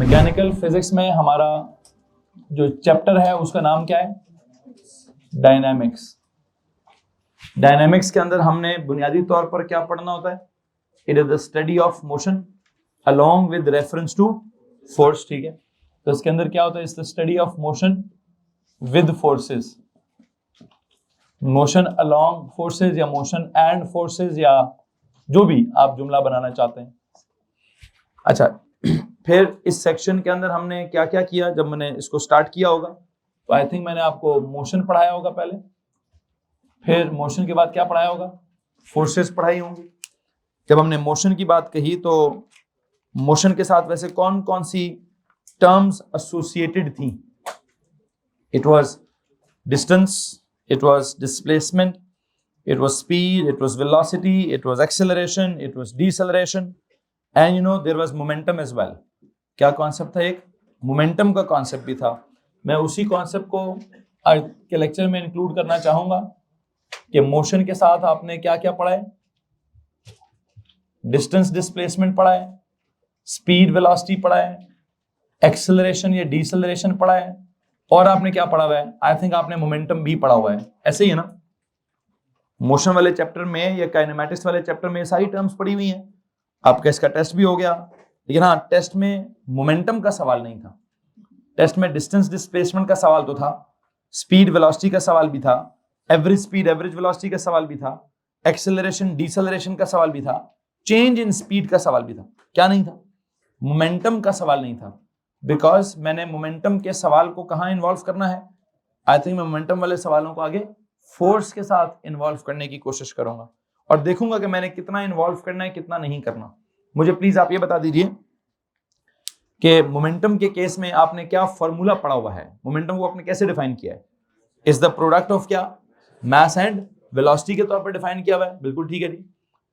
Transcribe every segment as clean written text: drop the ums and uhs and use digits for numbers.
Mechanical physics में हमारा जो चैप्टर है उसका नाम क्या है? डायनामिक्स। डायनामिक्स के अंदर हमने बुनियादी तौर पर क्या पढ़ना होता है? It is the study of motion along with reference to force. ठीक है, तो इसके अंदर क्या होता है? It's the study of motion with forces, motion along forces या मोशन एंड फोर्सेस, या जो भी आप जुमला बनाना चाहते हैं। अच्छा, फिर इस सेक्शन के अंदर हमने क्या क्या किया? जब मैंने इसको स्टार्ट किया होगा तो आई थिंक मैंने आपको मोशन पढ़ाया होगा पहले, फिर मोशन के बाद क्या पढ़ाया होगा? फोर्सेस पढ़ाई होंगी। जब हमने मोशन की बात कही तो मोशन के साथ वैसे कौन कौन सी टर्म्स एसोसिएटेड थी? It was distance, it was displacement, it was speed, it was velocity, it was acceleration, it was deceleration, and there was momentum as well. क्या कॉन्सेप्ट था? एक मोमेंटम का कॉन्सेप्ट भी था। मैं उसी कॉन्सेप्ट को आज के लेक्चर में इंक्लूड करना चाहूंगा कि मोशन के साथ आपने क्या क्या पढ़ा है? डिस्टेंस डिस्प्लेसमेंट पढ़ा है, स्पीड वेलोसिटी पढ़ा है, एक्सेलरेशन या डिसेलरेशन पढ़ा है, और आपने क्या पढ़ा हुआ है? आई थिंक आपने मोमेंटम भी पढ़ा हुआ है। ऐसे ही है ना? मोशन वाले चैप्टर में या काइनेमैटिक्स वाले चैप्टर में सारी टर्म्स पढ़ी हुई हैं। आपका इसका टेस्ट भी हो गया, लेकिन हाँ, टेस्ट में मोमेंटम का सवाल नहीं था। टेस्ट में डिस्टेंस डिस्प्लेसमेंट का सवाल तो था, स्पीड वेलोसिटी का सवाल भी था, एवरेज स्पीड एवरेज वेलोसिटी का सवाल भी था, एक्सेलरेशन डिसेलरेशन का सवाल भी था, चेंज इन स्पीड का सवाल भी था। क्या नहीं था? मोमेंटम का सवाल नहीं था। बिकॉज मैंने मोमेंटम के सवाल को कहाँ इन्वॉल्व करना है? आई थिंक मैं मोमेंटम वाले सवालों को आगे फोर्स के साथ इन्वॉल्व करने की कोशिश करूंगा और देखूंगा कि मैंने कितना इन्वॉल्व करना है, कितना नहीं करना। मुझे प्लीज आप ये बता दीजिए कि मोमेंटम के केस में आपने क्या फॉर्मूला पढ़ा हुआ है? मोमेंटम को आपने कैसे डिफाइन किया है? इज द प्रोडक्ट ऑफ क्या? मास एंड वेलोसिटी के तौर पर डिफाइन किया हुआ है। बिल्कुल ठीक है जी।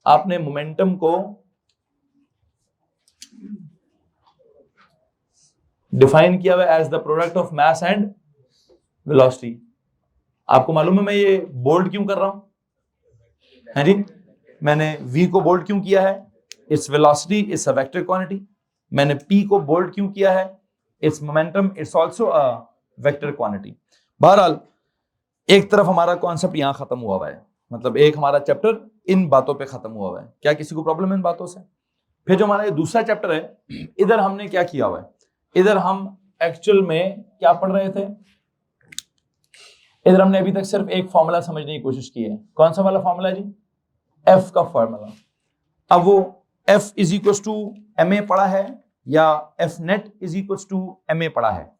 आपने मोमेंटम को डिफाइन किया हुआ as the product of mass and velocity. आपको मालूम है मैं ये बोल्ड क्यों कर रहा हूं? है जी, मैंने v को बोल्ड क्यों किया है? Its velocity, it's a vector quantity. मैंने p को बोल्ड क्यों किया है? It's momentum, it's also a vector quantity. बहरहाल एक तरफ हमारा कॉन्सेप्ट यहां खत्म हुआ है, मतलब एक हमारा चैप्टर इन बातों पे खत्म हुआ है। क्या किसी को प्रॉब्लम है इन बातों से? फिर जो हमारा ये दूसरा चैप्टर है, इधर हमने क्या किया हुआ है? इधर हम एक्चुअल में क्या पढ़ रहे थे? इधर हमने अभी तक सिर्फ एक फॉर्मूला समझने की कोशिश की है। कौन सा वाला फॉर्मूला जी? एफ का फॉर्मूला। अब वो F is equal to M A पढ़ा है या F net is equal to M A पढ़ा है?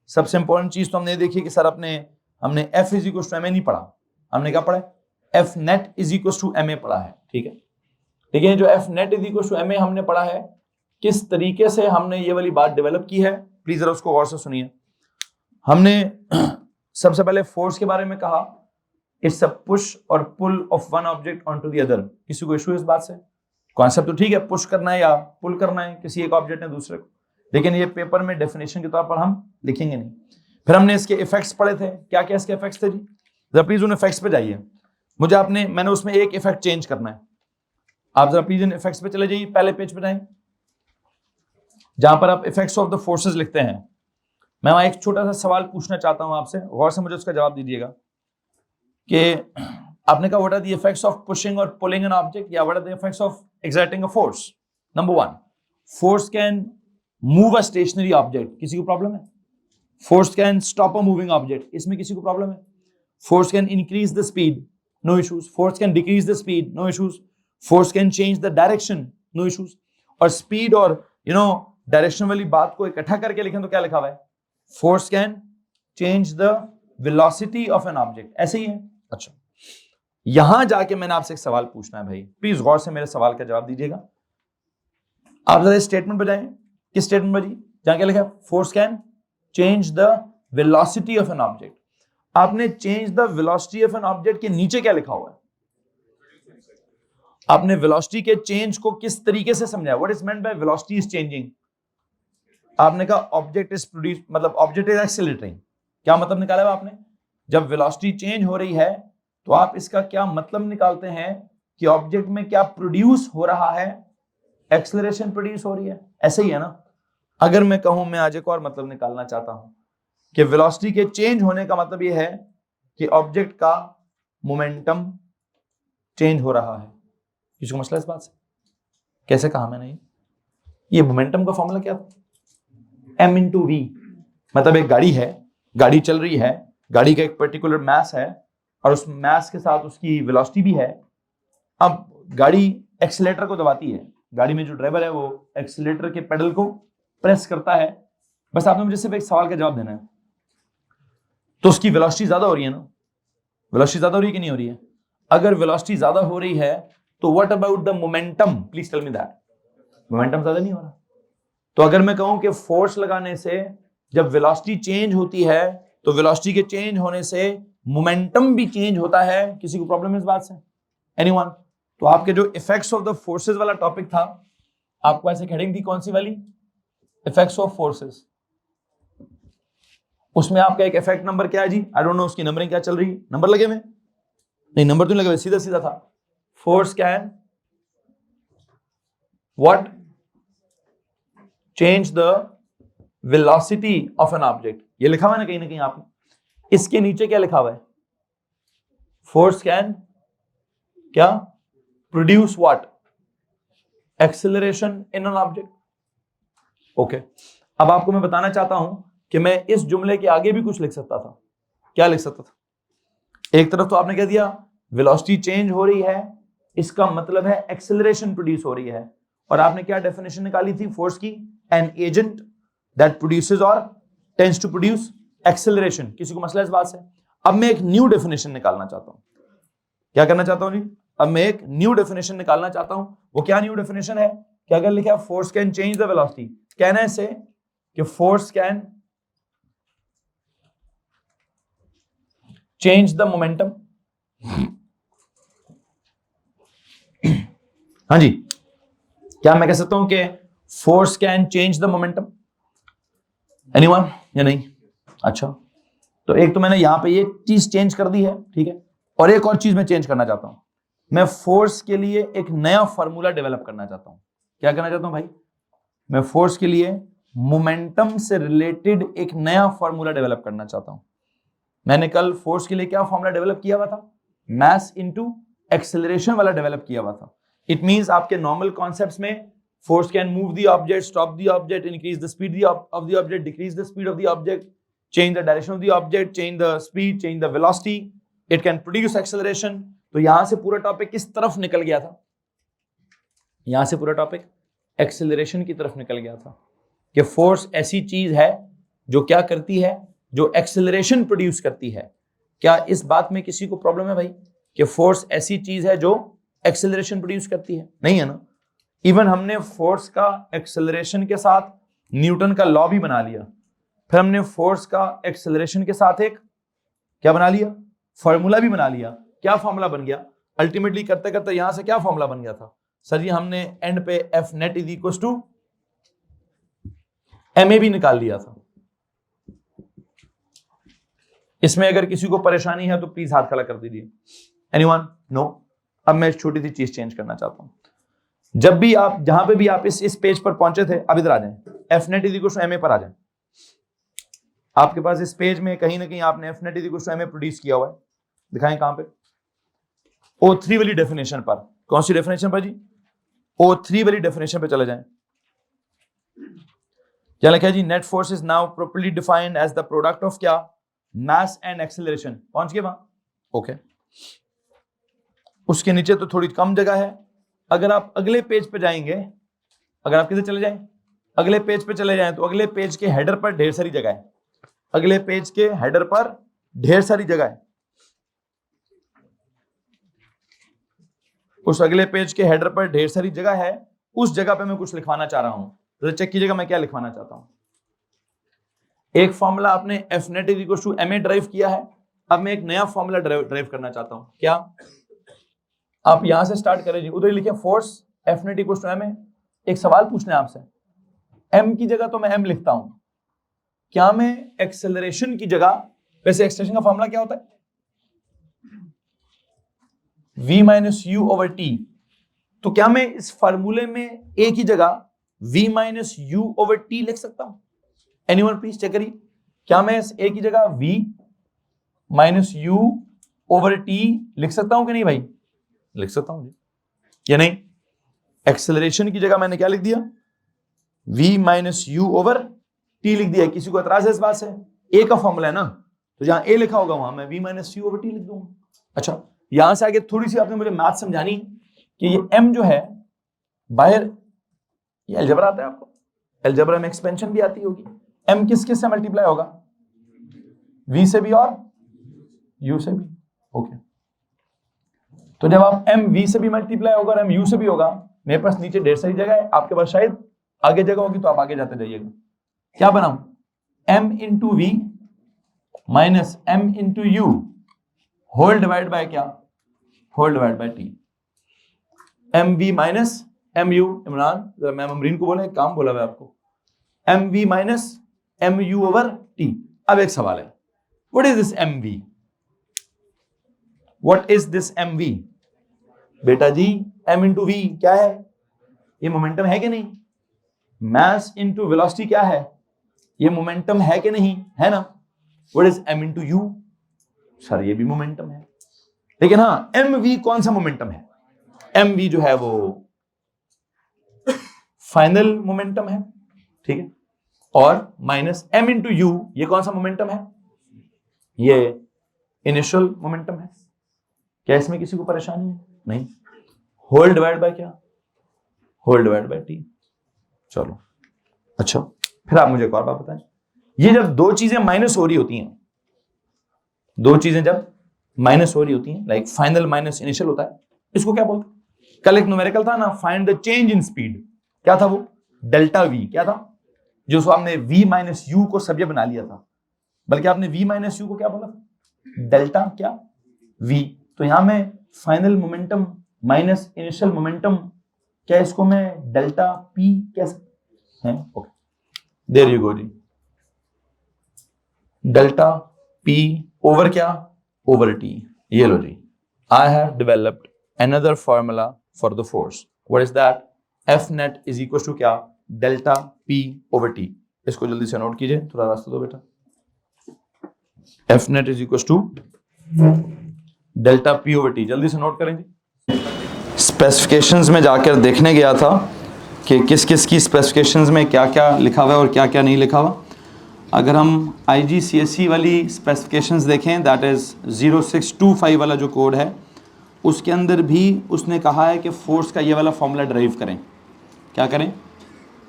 सबसे इंपॉर्टेंट चीज तो हमने देखी कि सर हमने F is equal to M A नहीं पढ़ा। हमने क्या पढ़ा? F net is equal to M A पढ़ा है। ठीक है, लेकिन जो F net is equal to M A हमने पढ़ा है, किस तरीके से हमने ये वाली बात डेवलप की है, प्लीज जरा उसको गौर से सुनिए। हमने सबसे पहले फोर्स के बारे में कहा, इट्स अ पुश और pull of one object onto the other. किसी को इशू इस बात से? कॉन्सेप्ट तो ठीक है, पुश करना है या पुल करना है किसी एक ऑब्जेक्ट ने दूसरे को, लेकिन ये पेपर में डेफिनेशन के तौर पर हम लिखेंगे नहीं। फिर हमने इसके इफेक्ट्स पढ़े थे। क्या क्या इसके इफेक्ट्स थे जी? जरा प्लीज उन इफेक्ट्स पे जाइए। मैंने उसमें एक इफेक्ट चेंज करना है। आप जरा प्लीज इन इफेक्ट्स पे चले जाइए, पहले पेज पे जाएं जहां पर आप इफेक्ट्स ऑफ द फोर्सेस लिखते हैं। मैं वहां एक छोटा सा सवाल पूछना चाहता हूं आपसे, गौर से मुझे उसका जवाब दीजिएगा कि आपने कहा what are the effects of pushing और पुलिंग एन ऑब्जेक्ट, या what are the effects of exerting a force? Number 1, force can move a stationary object. किसी को प्रॉब्लम है? Force can stop a moving object. इसमें किसी को problem है? Force can increase the speed, no issues. Force can decrease the speed, no issues. Force can change the direction, no issues. और speed और direction वाली बात को इकट्ठा करके लिखें तो क्या लिखा हुआ है? Force can change the velocity of an object. ऐसे ही है। अच्छा, यहां जाके मैंने आपसे एक सवाल पूछना है भाई, प्लीज गौर से मेरे सवाल का जवाब दीजिएगा। आप जरा स्टेटमेंट बजाएं। किस स्टेटमेंट बजी? जहां क्या लिखा है? Force can change the velocity of an object. आपने change the velocity of an object के नीचे क्या लिखा हुआ है? आपने वेलोसिटी के चेंज को किस तरीके से समझा? What is meant by velocity is changing? आपने कहा ऑब्जेक्ट इज प्रोड्यूस, मतलब ऑब्जेक्ट इज एक्सेलरेटिंग। क्या मतलब निकाला है आपने? जब वेलोसिटी चेंज हो रही है तो आप इसका क्या मतलब निकालते हैं कि ऑब्जेक्ट में क्या प्रोड्यूस हो रहा है? एक्सेलरेशन प्रोड्यूस हो रही है। ऐसे ही है ना? अगर मैं कहूं, मैं आज एक और मतलब निकालना चाहता हूं कि वेलोसिटी के चेंज होने का मतलब यह है कि ऑब्जेक्ट का मोमेंटम चेंज हो रहा है। किसी को मसला इस बात से? कैसे कहा मैंने? ये मोमेंटम का फॉर्मूला क्या था? m into V. मतलब एक गाड़ी है, गाड़ी चल रही है, गाड़ी का एक पर्टिकुलर मास है और उस मास के साथ उसकी वेलोसिटी भी है। अब गाड़ी एक्सीलेटर को दबाती है, गाड़ी में जो ड्राइवर है वो एक्सीलेटर के पेडल को प्रेस करता है। बस आपने मुझे सिर्फ एक सवाल का जवाब देना है, तो उसकी वेलोसिटी ज्यादा हो रही है ना? वेलोसिटी ज्यादा हो रही है कि नहीं हो रही है? अगर वेलोसिटी ज्यादा हो रही है तो what about the momentum? Please tell me that. Momentum ज्यादा नहीं हो रहा। तो अगर मैं कहूं कि फोर्स लगाने से जब वेलोसिटी चेंज होती है तो वेलोसिटी के चेंज होने से मोमेंटम भी चेंज होता है, किसी को प्रॉब्लम है इस बात से? एनीवन? तो आपके जो इफेक्ट्स ऑफ द फोर्सेस वाला टॉपिक था, आपको ऐसे हेडिंग थी कौन सी वाली? Effects of forces. उसमें आपका एक इफेक्ट नंबर क्या है जी? आई डोंट नो उसकी नंबरिंग क्या चल रही है। नंबर लगे हुए? नहीं, नंबर तो नहीं लगे हुए, सीधा सीधा था। Force can what? Change the velocity of an object. ये लिखा हुआ है ना कहीं आपने? इसके नीचे क्या लिखा हुआ है? फोर्स कैन क्या? Produce what? Acceleration in an object. Okay, अब आपको मैं बताना चाहता हूं कि मैं इस जुमले के आगे भी कुछ लिख सकता था। क्या लिख सकता था? एक तरफ तो आपने कह दिया वेलोसिटी चेंज हो रही है, इसका मतलब है एक्सेलरेशन प्रोड्यूस हो रही है। और आपने क्या डेफिनेशन निकाली थी फोर्स की? एन एजेंट दैट प्रोड्यूसेस और टेंड्स टू प्रोड्यूस एक्सेलरेशन। किसी को मसला इस बात से? अब मैं एक न्यू डेफिनेशन निकालना चाहता हूं। क्या करना चाहता हूं जी? अब मैं एक न्यू डेफिनेशन निकालना चाहता हूं। वो क्या न्यू डेफिनेशन है? कि अगर लिखा force can change the velocity, कहना है इसे कि force can change the momentum. हाँ जी, क्या मैं कह सकता हूं कि force can change the momentum? Anyone या नहीं? अच्छा, तो एक तो मैंने यहां पे ये चीज चेंज कर दी है, ठीक है। और एक और चीज मैं चेंज करना चाहता हूं। मैं फोर्स के लिए एक नया फॉर्मूला डेवलप करना चाहता हूं। क्या करना चाहता हूं भाई? मैं फोर्स के लिए मोमेंटम से रिलेटेड एक नया फॉर्मूला डेवलप करना चाहता हूं। मैंने कल फोर्स के लिए क्या फॉर्मूला डेवलप किया हुआ था? मास इनटू एक्सेलरेशन वाला डेवलप किया हुआ था। इट मींस आपके नॉर्मल कॉन्सेप्ट्स में force can move the object, stop the object, increase the speed of the object, decrease the speed of the object, change the direction of the object, change the speed, change the velocity, it can produce acceleration। तो यहां से पूरा topic किस तरफ निकल गया था? यहां से पूरा टॉपिक एक्सेलरेशन की तरफ निकल गया था कि फोर्स ऐसी चीज है जो क्या करती है? जो एक्सेलरेशन प्रोड्यूस करती है। क्या इस बात में किसी को प्रॉब्लम है भाई कि फोर्स ऐसी चीज है जो एक्सेलरेशन प्रोड्यूस करती है? नहीं है ना? इवन हमने फोर्स का एक्सेलरेशन के साथ न्यूटन का लॉ भी बना लिया। फिर हमने फोर्स का एक्सेलरेशन के साथ एक क्या बना लिया? फॉर्मूला भी बना लिया। क्या फॉर्मूला बन गया? अल्टीमेटली करते करते यहां से क्या फॉर्मूला बन गया था? सर जी हमने एंड पे F net is equal to M A भी निकाल लिया था। इसमें अगर किसी को परेशानी है तो प्लीज हाथ खड़ा कर दीजिए। एनीवन? नो? अब मैं छोटी सी चीज चेंज करना चाहता हूं। जब भी आप जहां पे भी आप इस पेज पर पहुंचे थे, अब इधर आ जाएं, F net is equal to M A पर आ जाएं। आपके पास इस पेज में कहीं ना कहीं आपने F net is equal to M A produce किया हुआ है। दिखाएं कहां पे? O3 वाली डेफिनेशन पर। कौन सी डेफिनेशन पर जी? O3 वाली डेफिनेशन पे चले जाएं। क्या लिखा है जी? Net force is now properly defined as the product of क्या? Mass and acceleration. पहुंच गए वहां? ओके। उसके नीचे तो थोड़ी कम जगह है। अगर आप अगले पेज पे जाएंगे, अगर आप किधर चले जाएं, अगले पेज पे चले जाएं, तो अगले पेज के हेडर पर ढेर सारी जगह है। अगले पेज के हेडर पर ढेर सारी जगह है। उस अगले पेज के हेडर पर ढेर सारी जगह है। उस जगह पे मैं कुछ लिखवाना चाह रहा हूं, तो चेक कीजिएगा मैं क्या लिखवाना चाहता हूं। एक फॉर्मूला आपने F net is equal to M A derive किया है। अब मैं एक नया फॉर्मूला ड्राइव करना चाहता हूं। क्या? आप यहां से स्टार्ट करें जी, उधर लिखे force F net equal to M A. एक सवाल पूछना है आपसे, एम की जगह तो मैं एम लिखता हूं, क्या मैं एक्सेलरेशन की जगह, वैसे एक्सटेंशन का फॉर्मूला क्या होता है? v minus u over T. तो क्या मैं इस फार्मूले में ए की जगह v minus u over T लिख सकता हूं? एनीवन प्लीज चेक करिए, क्या मैं इस a की जगह v minus u over T लिख सकता हूं कि नहीं भाई? लिख सकता हूं या नहीं? एक्सेलरेशन की जगह मैंने क्या लिख दिया? v minus u over T लिख दिया। किसी को एतराज है इस बात से? a का फॉर्मूला है ना, तो जहां a लिखा होगा वहां मैं v minus u over T लिख दूंगा। अच्छा, यहां से आगे थोड़ी सी आपने मुझे मैथ समझानी कि ये m जो है बाहर, ये अलजेब्रा आता है आपको, अलजेब्रा में एक्सपेंशन भी आती होगी। m किस किस से मल्टीप्लाई होगा? v से भी और u से भी। ओके, तो जब आप m v से भी मल्टीप्लाई होगा और m u से भी होगा, मेरे पास नीचे ढेर सारी जगह है, आपके पास शायद आगे जगह होगी, तो आप आगे जाते जाइएगा। क्या बनाऊं? m into v minus m into u whole divide by क्या? Whole divide by t. M we minus M u, Imran जरा मैम अमरीन को बोले, एक काम बोला हुआ आपको, M we minus M you over T. अब एक सवाल है, what is this M V? What is this M V? बेटा जी एम इंटू वी क्या है? ये मोमेंटम है कि नहीं? मास इंटू वेलोसिटी क्या है? ये मोमेंटम है कि नहीं? है ना? What is M into U? Sir ये भी मोमेंटम है, लेकिन हाँ एम वी कौन सा मोमेंटम है? एम वी जो है वो फाइनल मोमेंटम है, ठीक है, और माइनस एम इंटू यू ये कौन सा मोमेंटम है? ये इनिशियल मोमेंटम है। क्या इसमें किसी को परेशानी है? नहीं। होल डिवाइड बाय क्या? Whole divide by T. चलो अच्छा, फिर आप मुझे एक और बात बताएं, ये जब दो चीजें माइनस हो रही होती हैं, दो चीजें जब माइनस हो रही होती हैं, लाइक फाइनल माइनस इनिशियल होता है, इसको क्या बोलते हैं? कल एक न्यूमेरिकल था ना, find the change in speed, क्या था वो? Delta we. क्या था? जो सो आपने v माइनस यू को सब्जेक्ट बना लिया था, बल्कि आपने v माइनस यू को क्या बोला? डेल्टा क्या? v। तो यहां में final momentum minus initial momentum, क्या इसको मैं डेल्टा p कह सकते हैं? ओके, देयर यू गो जी, डेल्टा p ओवर क्या? Over t। ये लो जी, I have developed another formula for the force. What is that? F net is equals to क्या? Delta p over t। इसको जल्दी से नोट कीजिए, थोड़ा रास्ता दो बेटा। F net is equals to delta p over t, जल्दी से नोट करेंगे। स्पेसिफिकेशंस में जाकर देखने गया था कि किस किस की स्पेसिफिकेशंस में क्या क्या लिखा हुआ है और क्या क्या नहीं लिखा हुआ। अगर हम IGCSE वाली स्पेसिफिकेशंस देखें, दैट इज़ 0625 वाला जो कोड है, उसके अंदर भी उसने कहा है कि फोर्स का ये वाला फॉर्मूला ड्राइव करें। क्या करें?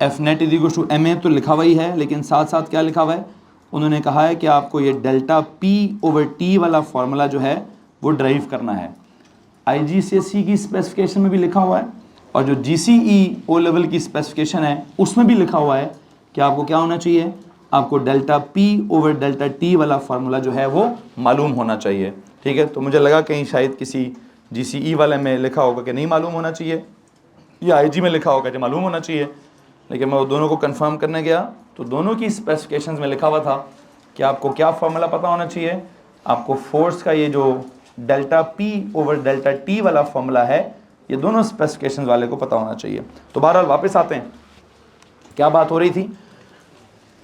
F net is equal to M A तो लिखा हुआ ही है, लेकिन साथ साथ क्या लिखा हुआ है? उन्होंने कहा है कि आपको ये डेल्टा पी ओवर टी वाला फॉर्मूला जो है वो ड्राइव करना है। IGCSE की स्पेसिफिकेशन में भी लिखा हुआ है, और जो GCE ओ लेवल की स्पेसिफिकेशन है उसमें भी लिखा हुआ है कि आपको क्या होना चाहिए? आपको delta P over delta T वाला फार्मूला जो है वो मालूम होना चाहिए। ठीक है, तो मुझे लगा कहीं शायद किसी GCE वाले में लिखा होगा कि नहीं मालूम होना चाहिए, या IG में लिखा होगा कि मालूम होना चाहिए, लेकिन मैं वो दोनों को कंफर्म करने गया तो दोनों की स्पेसिफिकेशंस में लिखा हुआ था कि आपको क्या फार्मूला पता होना चाहिए? आपको फोर्स का ये जो delta P over delta T वाला फार्मूला है, ये दोनों स्पेसिफिकेशंस वाले को पता होना चाहिए। तो बहरहाल वापस आते हैं, क्या बात हो रही थी?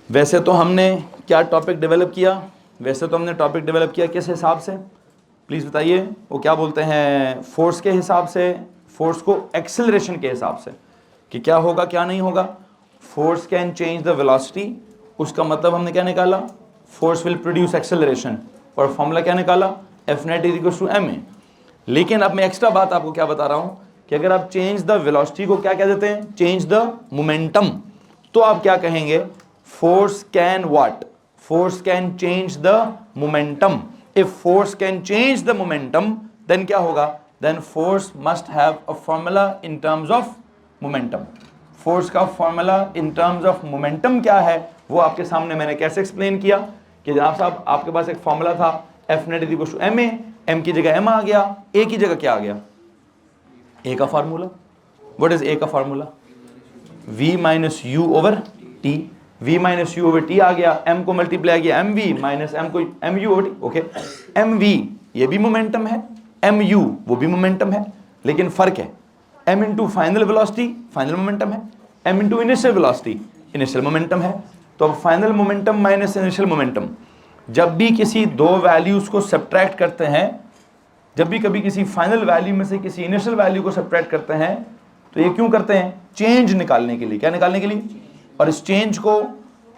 वैसे तो हमने क्या टॉपिक डेवलप किया? वैसे तो हमने टॉपिक डेवलप किया किस हिसाब से? प्लीज़ बताइए। वो क्या बोलते हैं, फोर्स के हिसाब से, फोर्स को एक्सेलरेशन के हिसाब से, कि क्या होगा क्या नहीं होगा। Force can change the velocity, उसका मतलब हमने क्या निकाला? फोर्स विल प्रोड्यूस एक्सेलरेशन, और फॉर्मूला क्या निकाला? F net is equal to M A. लेकिन अब मैं एक्स्ट्रा बात आपको क्या बता रहा हूँ कि अगर आप चेंज द वेलोसिटी को क्या कह देते हैं? चेंज द मोमेंटम, तो आप क्या कहेंगे? Force can what? Force can change the momentum. If force can change the momentum, then क्या होगा? Then force must have a formula in terms of momentum. Force का formula in terms of momentum क्या है वो आपके सामने मैंने कैसे एक्सप्लेन किया कि जनाब साहब आपके पास एक फॉर्मूला था F net is equal to M A, M की जगह एम आ गया, ए की जगह क्या आ गया? ए का फार्मूला। व्हाट इज ए का formula? v minus u over t. v minus u over t आ गया, m को मल्टीप्लाई किया एम वी माइनस एम को m you over t. Okay, m v ये भी मोमेंटम है, एम यू वो भी मोमेंटम है, लेकिन फर्क है m into final velocity final momentum है, m into initial velocity, initial momentum है, तो अब final momentum minus initial momentum, जब भी किसी दो वैल्यूज को सब्ट्रैक्ट करते हैं, जब भी कभी किसी फाइनल वैल्यू में से किसी इनिशियल वैल्यू को सब्ट्रैक्ट करते हैं, तो ये क्यों करते हैं? चेंज निकालने के लिए। क्या निकालने के लिए? और इस चेंज को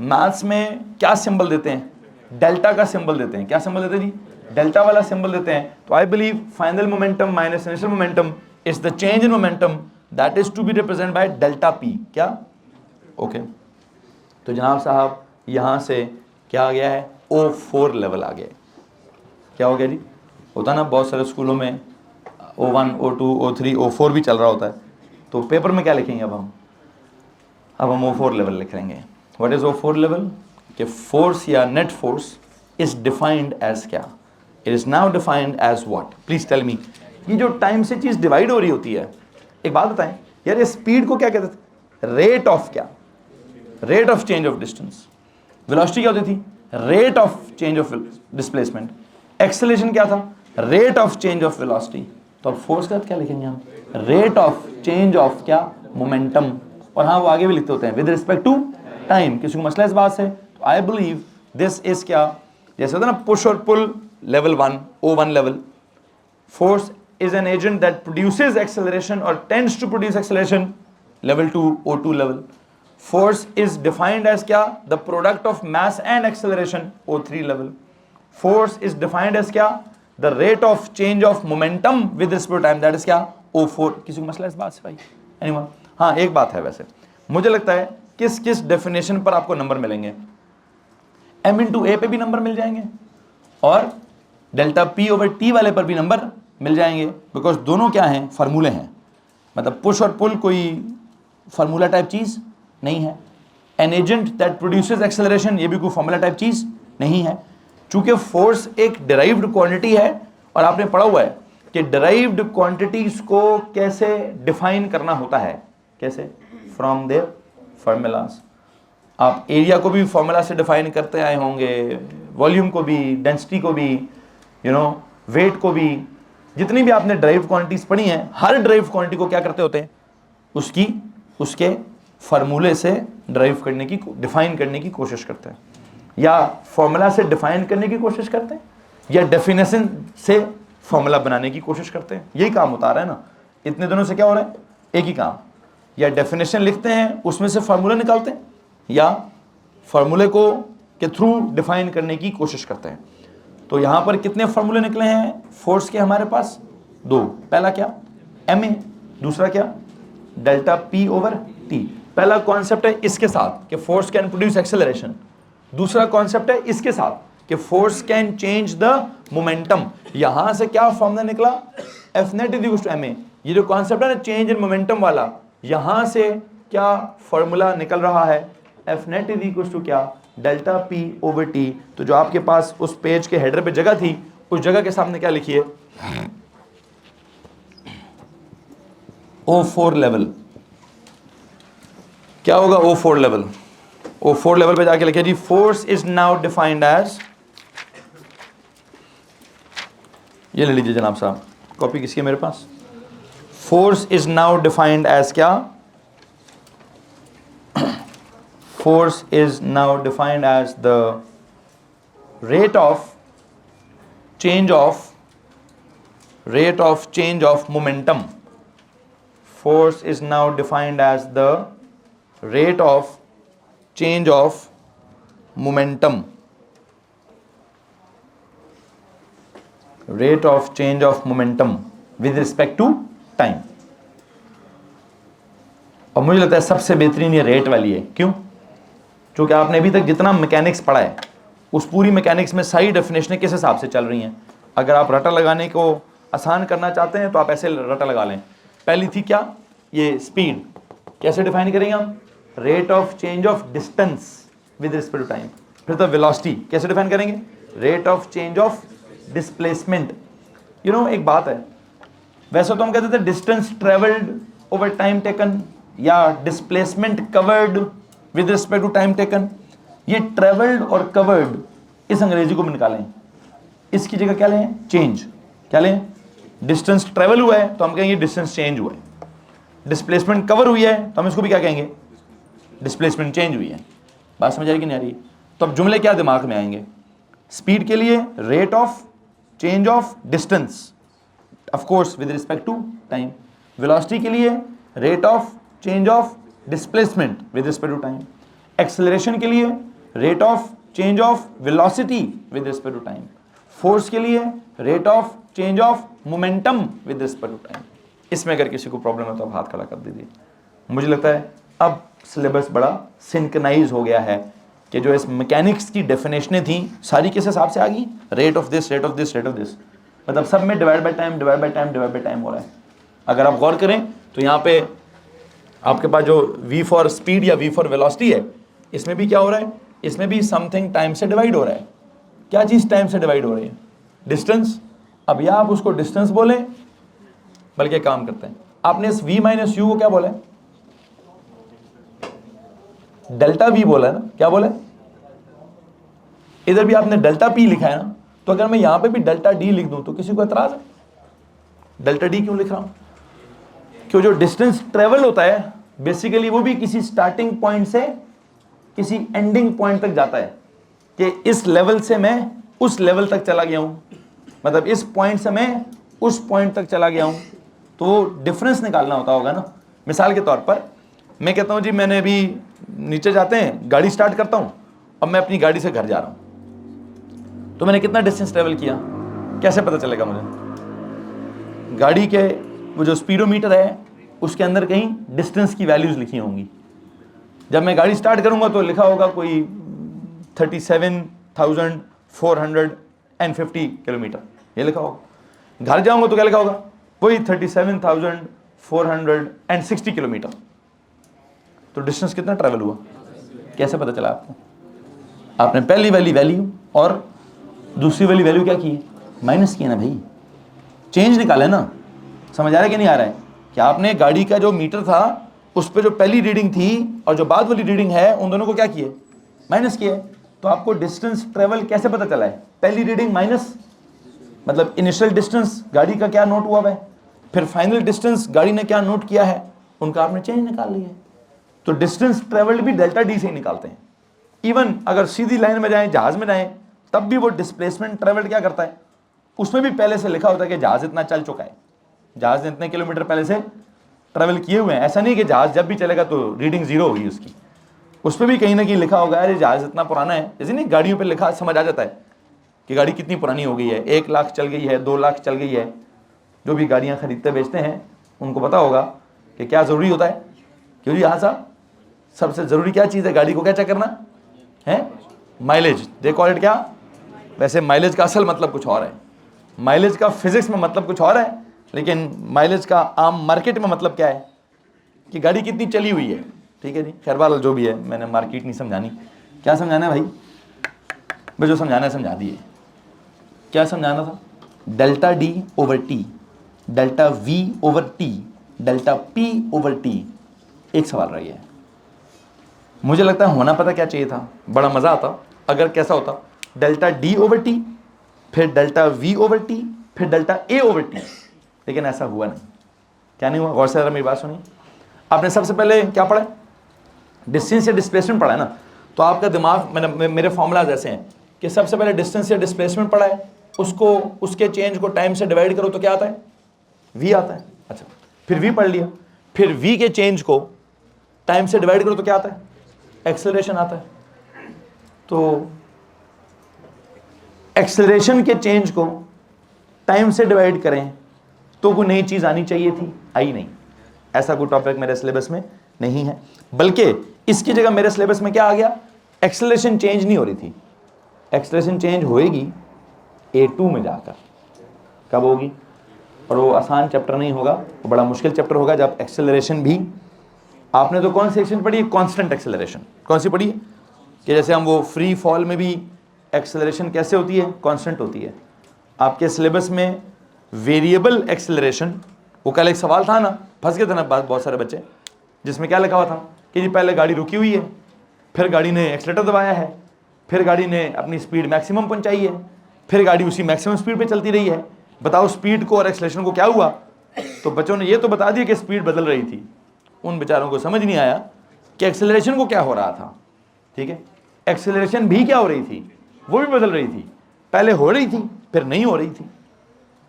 मैथ्स में क्या सिंबल देते हैं? डेल्टा का सिंबल देते हैं। क्या सिंबल देते हैं जी? डेल्टा वाला सिंबल देते हैं। तो I believe final momentum minus initial momentum is the change in momentum that is to be represent by delta P. क्या? ओके तो जनाब साहब यहां से क्या आ गया है? O4 लेवल आ गया। क्या हो गया जी? होता ना बहुत सारे स्कूलों में O1 O2 O3 O4 भी चल रहा होता है, तो पेपर में क्या लिखेंगे अब हम O4 लेवल लिख लेंगे। What is O4 level? कि फोर्स या net force is defined as क्या? It is now defined as what? Please tell me. ये जो टाइम से चीज डिवाइड हो रही होती है, एक बात बताएं यार, ये स्पीड को क्या कहते थे? रेट ऑफ क्या? Rate of change of distance. Velocity क्या होती थी? Rate of change of displacement. Acceleration क्या था? Rate of change of velocity. तो अब फोर्स का क्या लिखेंगे हम? रेट ऑफ चेंज ऑफ क्या? मोमेंटम। और हाँ, वो आगे भी लिखते होते हैं विद रिस्पेक्ट टू टाइम। किसी को मसला इस बात से? तो आई बिलीव दिस इज क्या, जैसे होता है ना पुश और pull, level 1 O1 level. Force is an agent that produces acceleration or tends to produce acceleration, level 2 O2 level. Force is defined as क्या? The product of mass and acceleration, O3 level. Force is defined as क्या? The rate of change of momentum with respect to time, that is क्या? O4. किसी को मसला इस बात से भाई? Anyone? हाँ, एक बात है वैसे, मुझे लगता है किस किस डेफिनेशन पर आपको नंबर मिलेंगे। m इंटू ए पे भी नंबर मिल जाएंगे और डेल्टा P ओवर T वाले पर भी नंबर मिल जाएंगे, बिकॉज दोनों क्या हैं? फार्मूले हैं। मतलब पुश और पुल कोई फार्मूला टाइप चीज नहीं है। An agent that produces acceleration, ये भी कोई फार्मूला टाइप चीज नहीं है। चूंकि फोर्स एक डिराइव्ड क्वांटिटी है, और आपने पढ़ा हुआ है कि डिराइव्ड क्वांटिटीज को कैसे डिफाइन करना होता है। कैसे? From there formulas. आप एरिया को भी फार्मूला से डिफाइन करते आए होंगे, वॉल्यूम को भी, डेंसिटी को भी, वेट को भी। जितनी भी आपने ड्राइव क्वांटिटीज पढ़ी हैं, हर ड्राइव क्वांटिटी को क्या करते होते हैं? उसके फार्मूले से ड्राइव करने की, डिफाइन करने की कोशिश करते हैं, या फार्मूला से डिफाइन करने की कोशिश करते हैं, या डेफिनेशन से फार्मूला बनाने की कोशिश करते हैं। यही काम होता रहा है ना इतने दिनों से। क्या हो रहा है? एक ही काम। या डेफिनेशन लिखते हैं, उसमें से फार्मूला निकालते हैं, या फार्मूले को के थ्रू डिफाइन करने की कोशिश करते हैं। तो यहां पर कितने फार्मूले निकले हैं फोर्स के? हमारे पास 2। पहला क्या? ma, दूसरा क्या? Delta P over T। पहला कॉन्सेप्ट है इसके साथ कि फोर्स कैन प्रोड्यूस एक्सेलरेशन। दूसरा कॉन्सेप्ट है इसके साथ कि force can change the momentum. यहां से क्या फॉर्मूला निकला? F net is equal to ma। ये जो कॉन्सेप्ट है ना चेंज इन मोमेंटम वाला, यहां से क्या फॉर्मूला निकल रहा है? F net is equal to क्या? Delta P over T। तो जो आपके पास उस पेज के हेडर पे जगह थी, उस जगह के सामने क्या लिखिए? O4 level. क्या होगा O4 लेवल? O4 लेवल पे जाके लिखिए जी, force is now defined as, ये ले लीजिए जनाब साहब, कॉपी किसकी है मेरे पास? Force is now defined as क्या? Force is now defined as the rate of change of momentum. Force is now defined as the rate of change of momentum. Rate of change of momentum with respect to time. और मुझे लगता है सबसे बेहतरीन ये rate वाली है। क्यों? क्योंकि आपने अभी तक जितना मैकेनिक्स पढ़ा है, उस पूरी मैकेनिक्स में सारी डेफिनेशनें किस हिसाब से चल रही हैं। अगर आप रटा लगाने को आसान करना चाहते हैं तो आप ऐसे रटा लगा लें। पहली थी क्या? ये स्पीड। कैसे डिफाइन करेंगे हम? Rate of change of distance with respect to time. फिर तो वेलोसिटी कैसे डिफाइन करेंगे? Rate of change of displacement. एक बात है, वैसे तो हम कहते थे distance travelled over time taken, या displacement covered with respect to time taken. ये ट्रेवल्ड और कवर्ड, इस अंग्रेजी को भी निकालें, इसकी जगह क्या लें? चेंज। क्या लें? डिस्टेंस ट्रेवल हुआ है तो हम कहेंगे डिस्टेंस चेंज हुआ है। डिस्प्लेसमेंट कवर हुई है तो हम इसको भी क्या कहेंगे? डिस्प्लेसमेंट चेंज हुई है। बात समझ आ रही कि नहीं आ रही? तो अब जुमले क्या दिमाग में आएंगे? स्पीड के लिए rate of change of distance, of course with respect to time. Velocity के लिए rate of change of displacement with respect to time. Acceleration के लिए rate of change of velocity with respect to time. Force के लिए rate of change of momentum with respect to time. इसमें अगर किसी को प्रॉब्लम है तो आप हाथ खड़ा कर दीजिए। मुझे लगता है अब सिलेबस बड़ा सिंक्रोनाइज हो गया है कि जो इस मैकेनिक्स की डेफिनेशनें थी सारी किस हिसाब से आ गई? Rate of this, rate of this, rate of this, मतलब सब में divide by time, divide by time, divide by time हो रहा है। अगर आप गौर करें तो यहाँ पे आपके पास जो v फॉर स्पीड या v फॉर वेलोसिटी है, इसमें भी क्या हो रहा है? इसमें भी समथिंग टाइम से डिवाइड हो रहा है। क्या चीज़ टाइम से डिवाइड हो रही है? डिस्टेंस। अब या आप उसको डिस्टेंस बोलें, बल्कि काम करते हैं, आपने इस v माइनस यू को क्या बोला है? डेल्टा v बोला है ना? क्या बोला है? इधर भी आपने डेल्टा p लिखा है ना? तो अगर मैं यहां पे भी डेल्टा d लिख दूं तो किसी को एतराज है? डेल्टा d क्यों लिख रहा हूं? क्यों जो डिस्टेंस ट्रेवल होता है बेसिकली वो भी किसी स्टार्टिंग पॉइंट से किसी एंडिंग पॉइंट तक जाता है, कि इस लेवल से मैं उस लेवल तक चला गया हूं, मतलब इस पॉइंट से मैं उस पॉइंट तक चला गया हूं, तो डिफरेंस निकालना होता होगा ना। मिसाल के तौर पर मैं कहता हूं जी मैंने अभी नीचे जाते हैं, गाड़ी स्टार्ट करता हूं, अब मैं अपनी गाड़ी से घर जा रहा हूं, तो मैंने कितना डिस्टेंस ट्रेवल किया कैसे पता चलेगा मुझे? गाड़ी के वो जो स्पीडोमीटर है उसके अंदर कहीं डिस्टेंस की वैल्यूज लिखी होंगी। जब मैं गाड़ी स्टार्ट करूंगा तो लिखा होगा कोई 37,450 किलोमीटर, ये लिखा होगा। घर जाऊंगा तो क्या लिखा होगा? वही 37,460 किलोमीटर। तो डिस्टेंस कितना ट्रैवल हुआ? कैसे पता चला आपको? आपने पहली वाली वैल्यू और दूसरी वाली वैल्यू क्या की? माइनस किया ना भाई, चेंज निकाले ना। समझ आ रहा है कि नहीं आ रहा है? कि आपने गाड़ी का जो मीटर था उस पर जो पहली रीडिंग थी और जो बाद वाली रीडिंग है उन दोनों को क्या किए? माइनस किए। तो आपको डिस्टेंस ट्रेवल कैसे पता चला है? पहली रीडिंग माइनस, मतलब इनिशियल डिस्टेंस गाड़ी का क्या नोट हुआ है, फिर फाइनल डिस्टेंस गाड़ी ने क्या नोट किया है, उनका आपने चेंज निकाल लिया है। तो डिस्टेंस ट्रेवल्ड भी डेल्टा डी से ही निकालते हैं। इवन अगर सीधी लाइन में जाएं, जहाज में जाएं, तब भी वो डिस्प्लेसमेंट ट्रेवल्ड क्या करता है? उसमें भी पहले से लिखा होता है कि जहाज इतना चल चुका है, जहाज ने इतने किलोमीटर पहले से ट्रेवल किए हुए हैं। ऐसा नहीं कि जहाज जब भी चलेगा तो रीडिंग जीरो होगी उसकी, उस पर भी कहीं ना कहीं लिखा होगा अरे जहाज इतना पुराना है। जैसे नहीं गाड़ियों पे लिखा, समझ आ जाता है कि गाड़ी कितनी पुरानी हो गई है, 1 लाख चल गई है, 2 लाख चल गई है। जो भी गाड़ियाँ खरीदते बेचते हैं उनको पता होगा कि क्या ज़रूरी होता है। क्यों जी? हाँ साहब, सबसे ज़रूरी क्या चीज़ है गाड़ी को क्या चेक करना है? माइलेज। दे कॉल इट क्या? वैसे माइलेज का असल मतलब कुछ और है, माइलेज का फिजिक्स में मतलब कुछ और है, लेकिन माइलेज का आम मार्केट में मतलब क्या है कि गाड़ी कितनी चली हुई है। ठीक है जी, खैरवाल जो भी है, मैंने मार्केट नहीं समझानी। क्या समझाना है भाई? मैं जो समझाना है समझा दिए। क्या समझाना था? Delta D over T, delta V over T, delta P over T. एक सवाल रही है, मुझे लगता है होना पता क्या चाहिए था, बड़ा मज़ा आता अगर कैसा होता, डेल्टा डी ओवर टी, फिर डेल्टा वी ओवर टी, फिर डेल्टा ए ओवर टी। लेकिन ऐसा हुआ नहीं। क्या नहीं हुआ? गौर से मेरी बात सुनिए। आपने सबसे पहले क्या पढ़ा? डिस्टेंस या डिस्प्लेसमेंट पढ़ा है ना? तो आपका दिमाग, मेरे फॉर्मूलाज ऐसे हैं कि सबसे पहले डिस्टेंस या डिस्प्लेसमेंट पढ़ा है, उसको उसके चेंज को टाइम से डिवाइड करो तो क्या आता है? वी आता है। अच्छा, फिर वी पढ़ लिया, फिर वी के चेंज को टाइम से डिवाइड करो तो क्या आता है? एक्सेलरेशन आता है। तो एक्सेलरेशन के चेंज को टाइम से डिवाइड करें तो कोई नई चीज़ आनी चाहिए थी, आई नहीं। ऐसा कोई टॉपिक मेरे सिलेबस में नहीं है, बल्कि इसकी जगह मेरे सिलेबस में क्या आ गया? एक्सेलरेशन चेंज नहीं हो रही थी, एक्सेलरेशन चेंज होएगी A2 में जाकर। कब होगी? और वो आसान चैप्टर नहीं होगा, वो बड़ा मुश्किल चैप्टर होगा जब एक्सेलरेशन भी। आपने तो कौन सी सेक्शन पढ़ी है? Constant acceleration. कौन सी पढ़ी है? कि जैसे हम वो फ्री फॉल में भी एक्सेलरेशन कैसे होती है? कांस्टेंट होती है। आपके सिलेबस में वेरिएबल एक्सेलरेशन, वो कल एक सवाल था ना, फंस गए थे ना बहुत सारे बच्चे, जिसमें क्या लिखा हुआ था कि जी पहले गाड़ी रुकी हुई है, फिर गाड़ी ने एक्सीलेटर दबाया है, फिर गाड़ी ने अपनी स्पीड मैक्सिमम पहुंचाई है, फिर गाड़ी उसी मैक्सिमम स्पीड पे चलती रही है। बताओ स्पीड को और एक्सेलरेशन को क्या हुआ? तो बच्चों ने ये तो बता दिया कि स्पीड बदल रही थी। उन बेचारों को समझ नहीं आया कि एक्सेलरेशन को क्या हो रहा था, ठीक है, एक्सेलरेशन भी क्या हो रही थी, वो भी बदल रही थी, पहले हो रही थी फिर नहीं हो रही थी,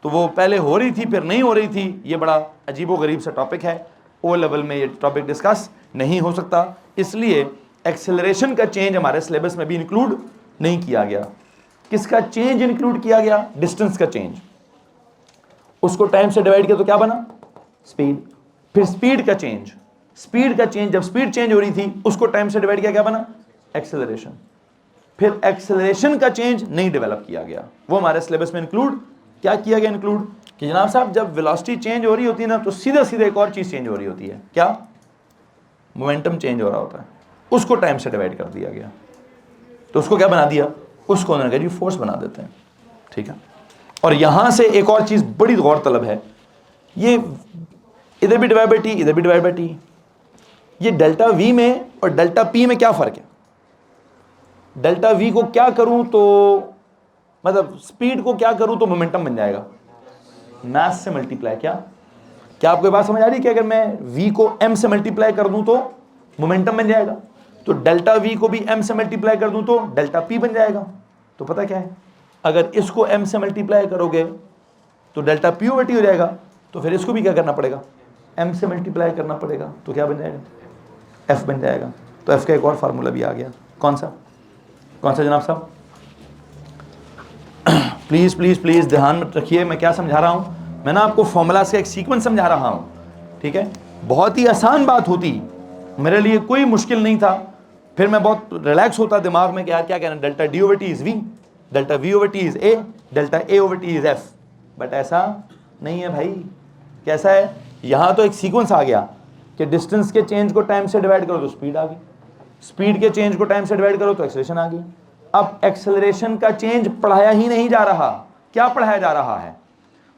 तो वो पहले हो रही थी फिर नहीं हो रही थी, ये बड़ा अजीबोगरीब सा टॉपिक है, ओ लेवल में ये टॉपिक डिस्कस नहीं हो सकता, इसलिए एक्सेलरेशन का चेंज हमारे सिलेबस में भी इंक्लूड नहीं किया गया। किसका चेंज इंक्लूड किया गया, डिस्टेंस का चेंज, उसको टाइम से डिवाइड किया तो क्या बना, स्पीड, फिर स्पीड का चेंज, स्पीड का चेंज, जब स्पीड चेंज हो रही थी उसको टाइम से डिवाइड किया, क्या बना, एक्सेलरेशन, फिर एक्सेलरेशन का चेंज नहीं डेवलप किया गया, वो हमारे सिलेबस में इंक्लूड क्या किया गया, इंक्लूड कि जनाब साहब जब वेलोसिटी चेंज हो रही होती है ना तो सीधा सीधा एक और चीज चेंज हो रही होती है, क्या, मोमेंटम चेंज हो रहा होता है, उसको टाइम से डिवाइड कर दिया गया, तो उसको क्या बना दिया, उसको उन्होंने कहा जी फोर्स बना देते हैं, ठीक है। और यहां से एक और चीज बड़ी गौरतलब है, ये इधर भी डिवाइड बाई टी, इधर भी डिवाइड बाई टी, ये डेल्टा वी में और डेल्टा पी में क्या फर्क है, डेल्टा वी को क्या करूं तो मतलब स्पीड को क्या करूं तो मोमेंटम बन जाएगा, मास से मल्टीप्लाई, क्या आपको बात समझ आ रही है कि अगर मैं v को m से मल्टीप्लाई कर दूं तो मोमेंटम बन जाएगा, तो डेल्टा v को भी m से मल्टीप्लाई कर दूं तो डेल्टा p बन जाएगा। तो पता क्या है, अगर इसको m से मल्टीप्लाई करोगे तो डेल्टा p ओवर t हो जाएगा, तो फिर इसको भी क्या करना पड़ेगा, m से मल्टीप्लाई करना पड़ेगा, तो क्या बन जाएगा, f बन जाएगा। तो f का एक और फार्मूला भी आ गया, कौन सा जनाब साहब, प्लीज प्लीज प्लीज ध्यान में रखिए मैं क्या समझा रहा हूं, मैं ना आपको फॉर्मूलास का एक सीक्वेंस समझा रहा हूं, ठीक है, बहुत ही आसान बात होती, मेरे लिए कोई मुश्किल नहीं था, फिर मैं बहुत रिलैक्स होता दिमाग में कि यार क्या कहना, delta D over T is V, delta V over T is A, delta A over T is F, but ऐसा नहीं है भाई। कैसा है, यहां तो एक सीक्वेंस आ गया कि डिस्टेंस के चेंज को टाइम से डिवाइड करो तो स्पीड आ गई, स्पीड के चेंज को टाइम से डिवाइड करो तो एक्सेलरेशन आ गई। अब एक्सेलरेशन का चेंज पढ़ाया ही नहीं जा रहा, क्या पढ़ाया जा रहा है,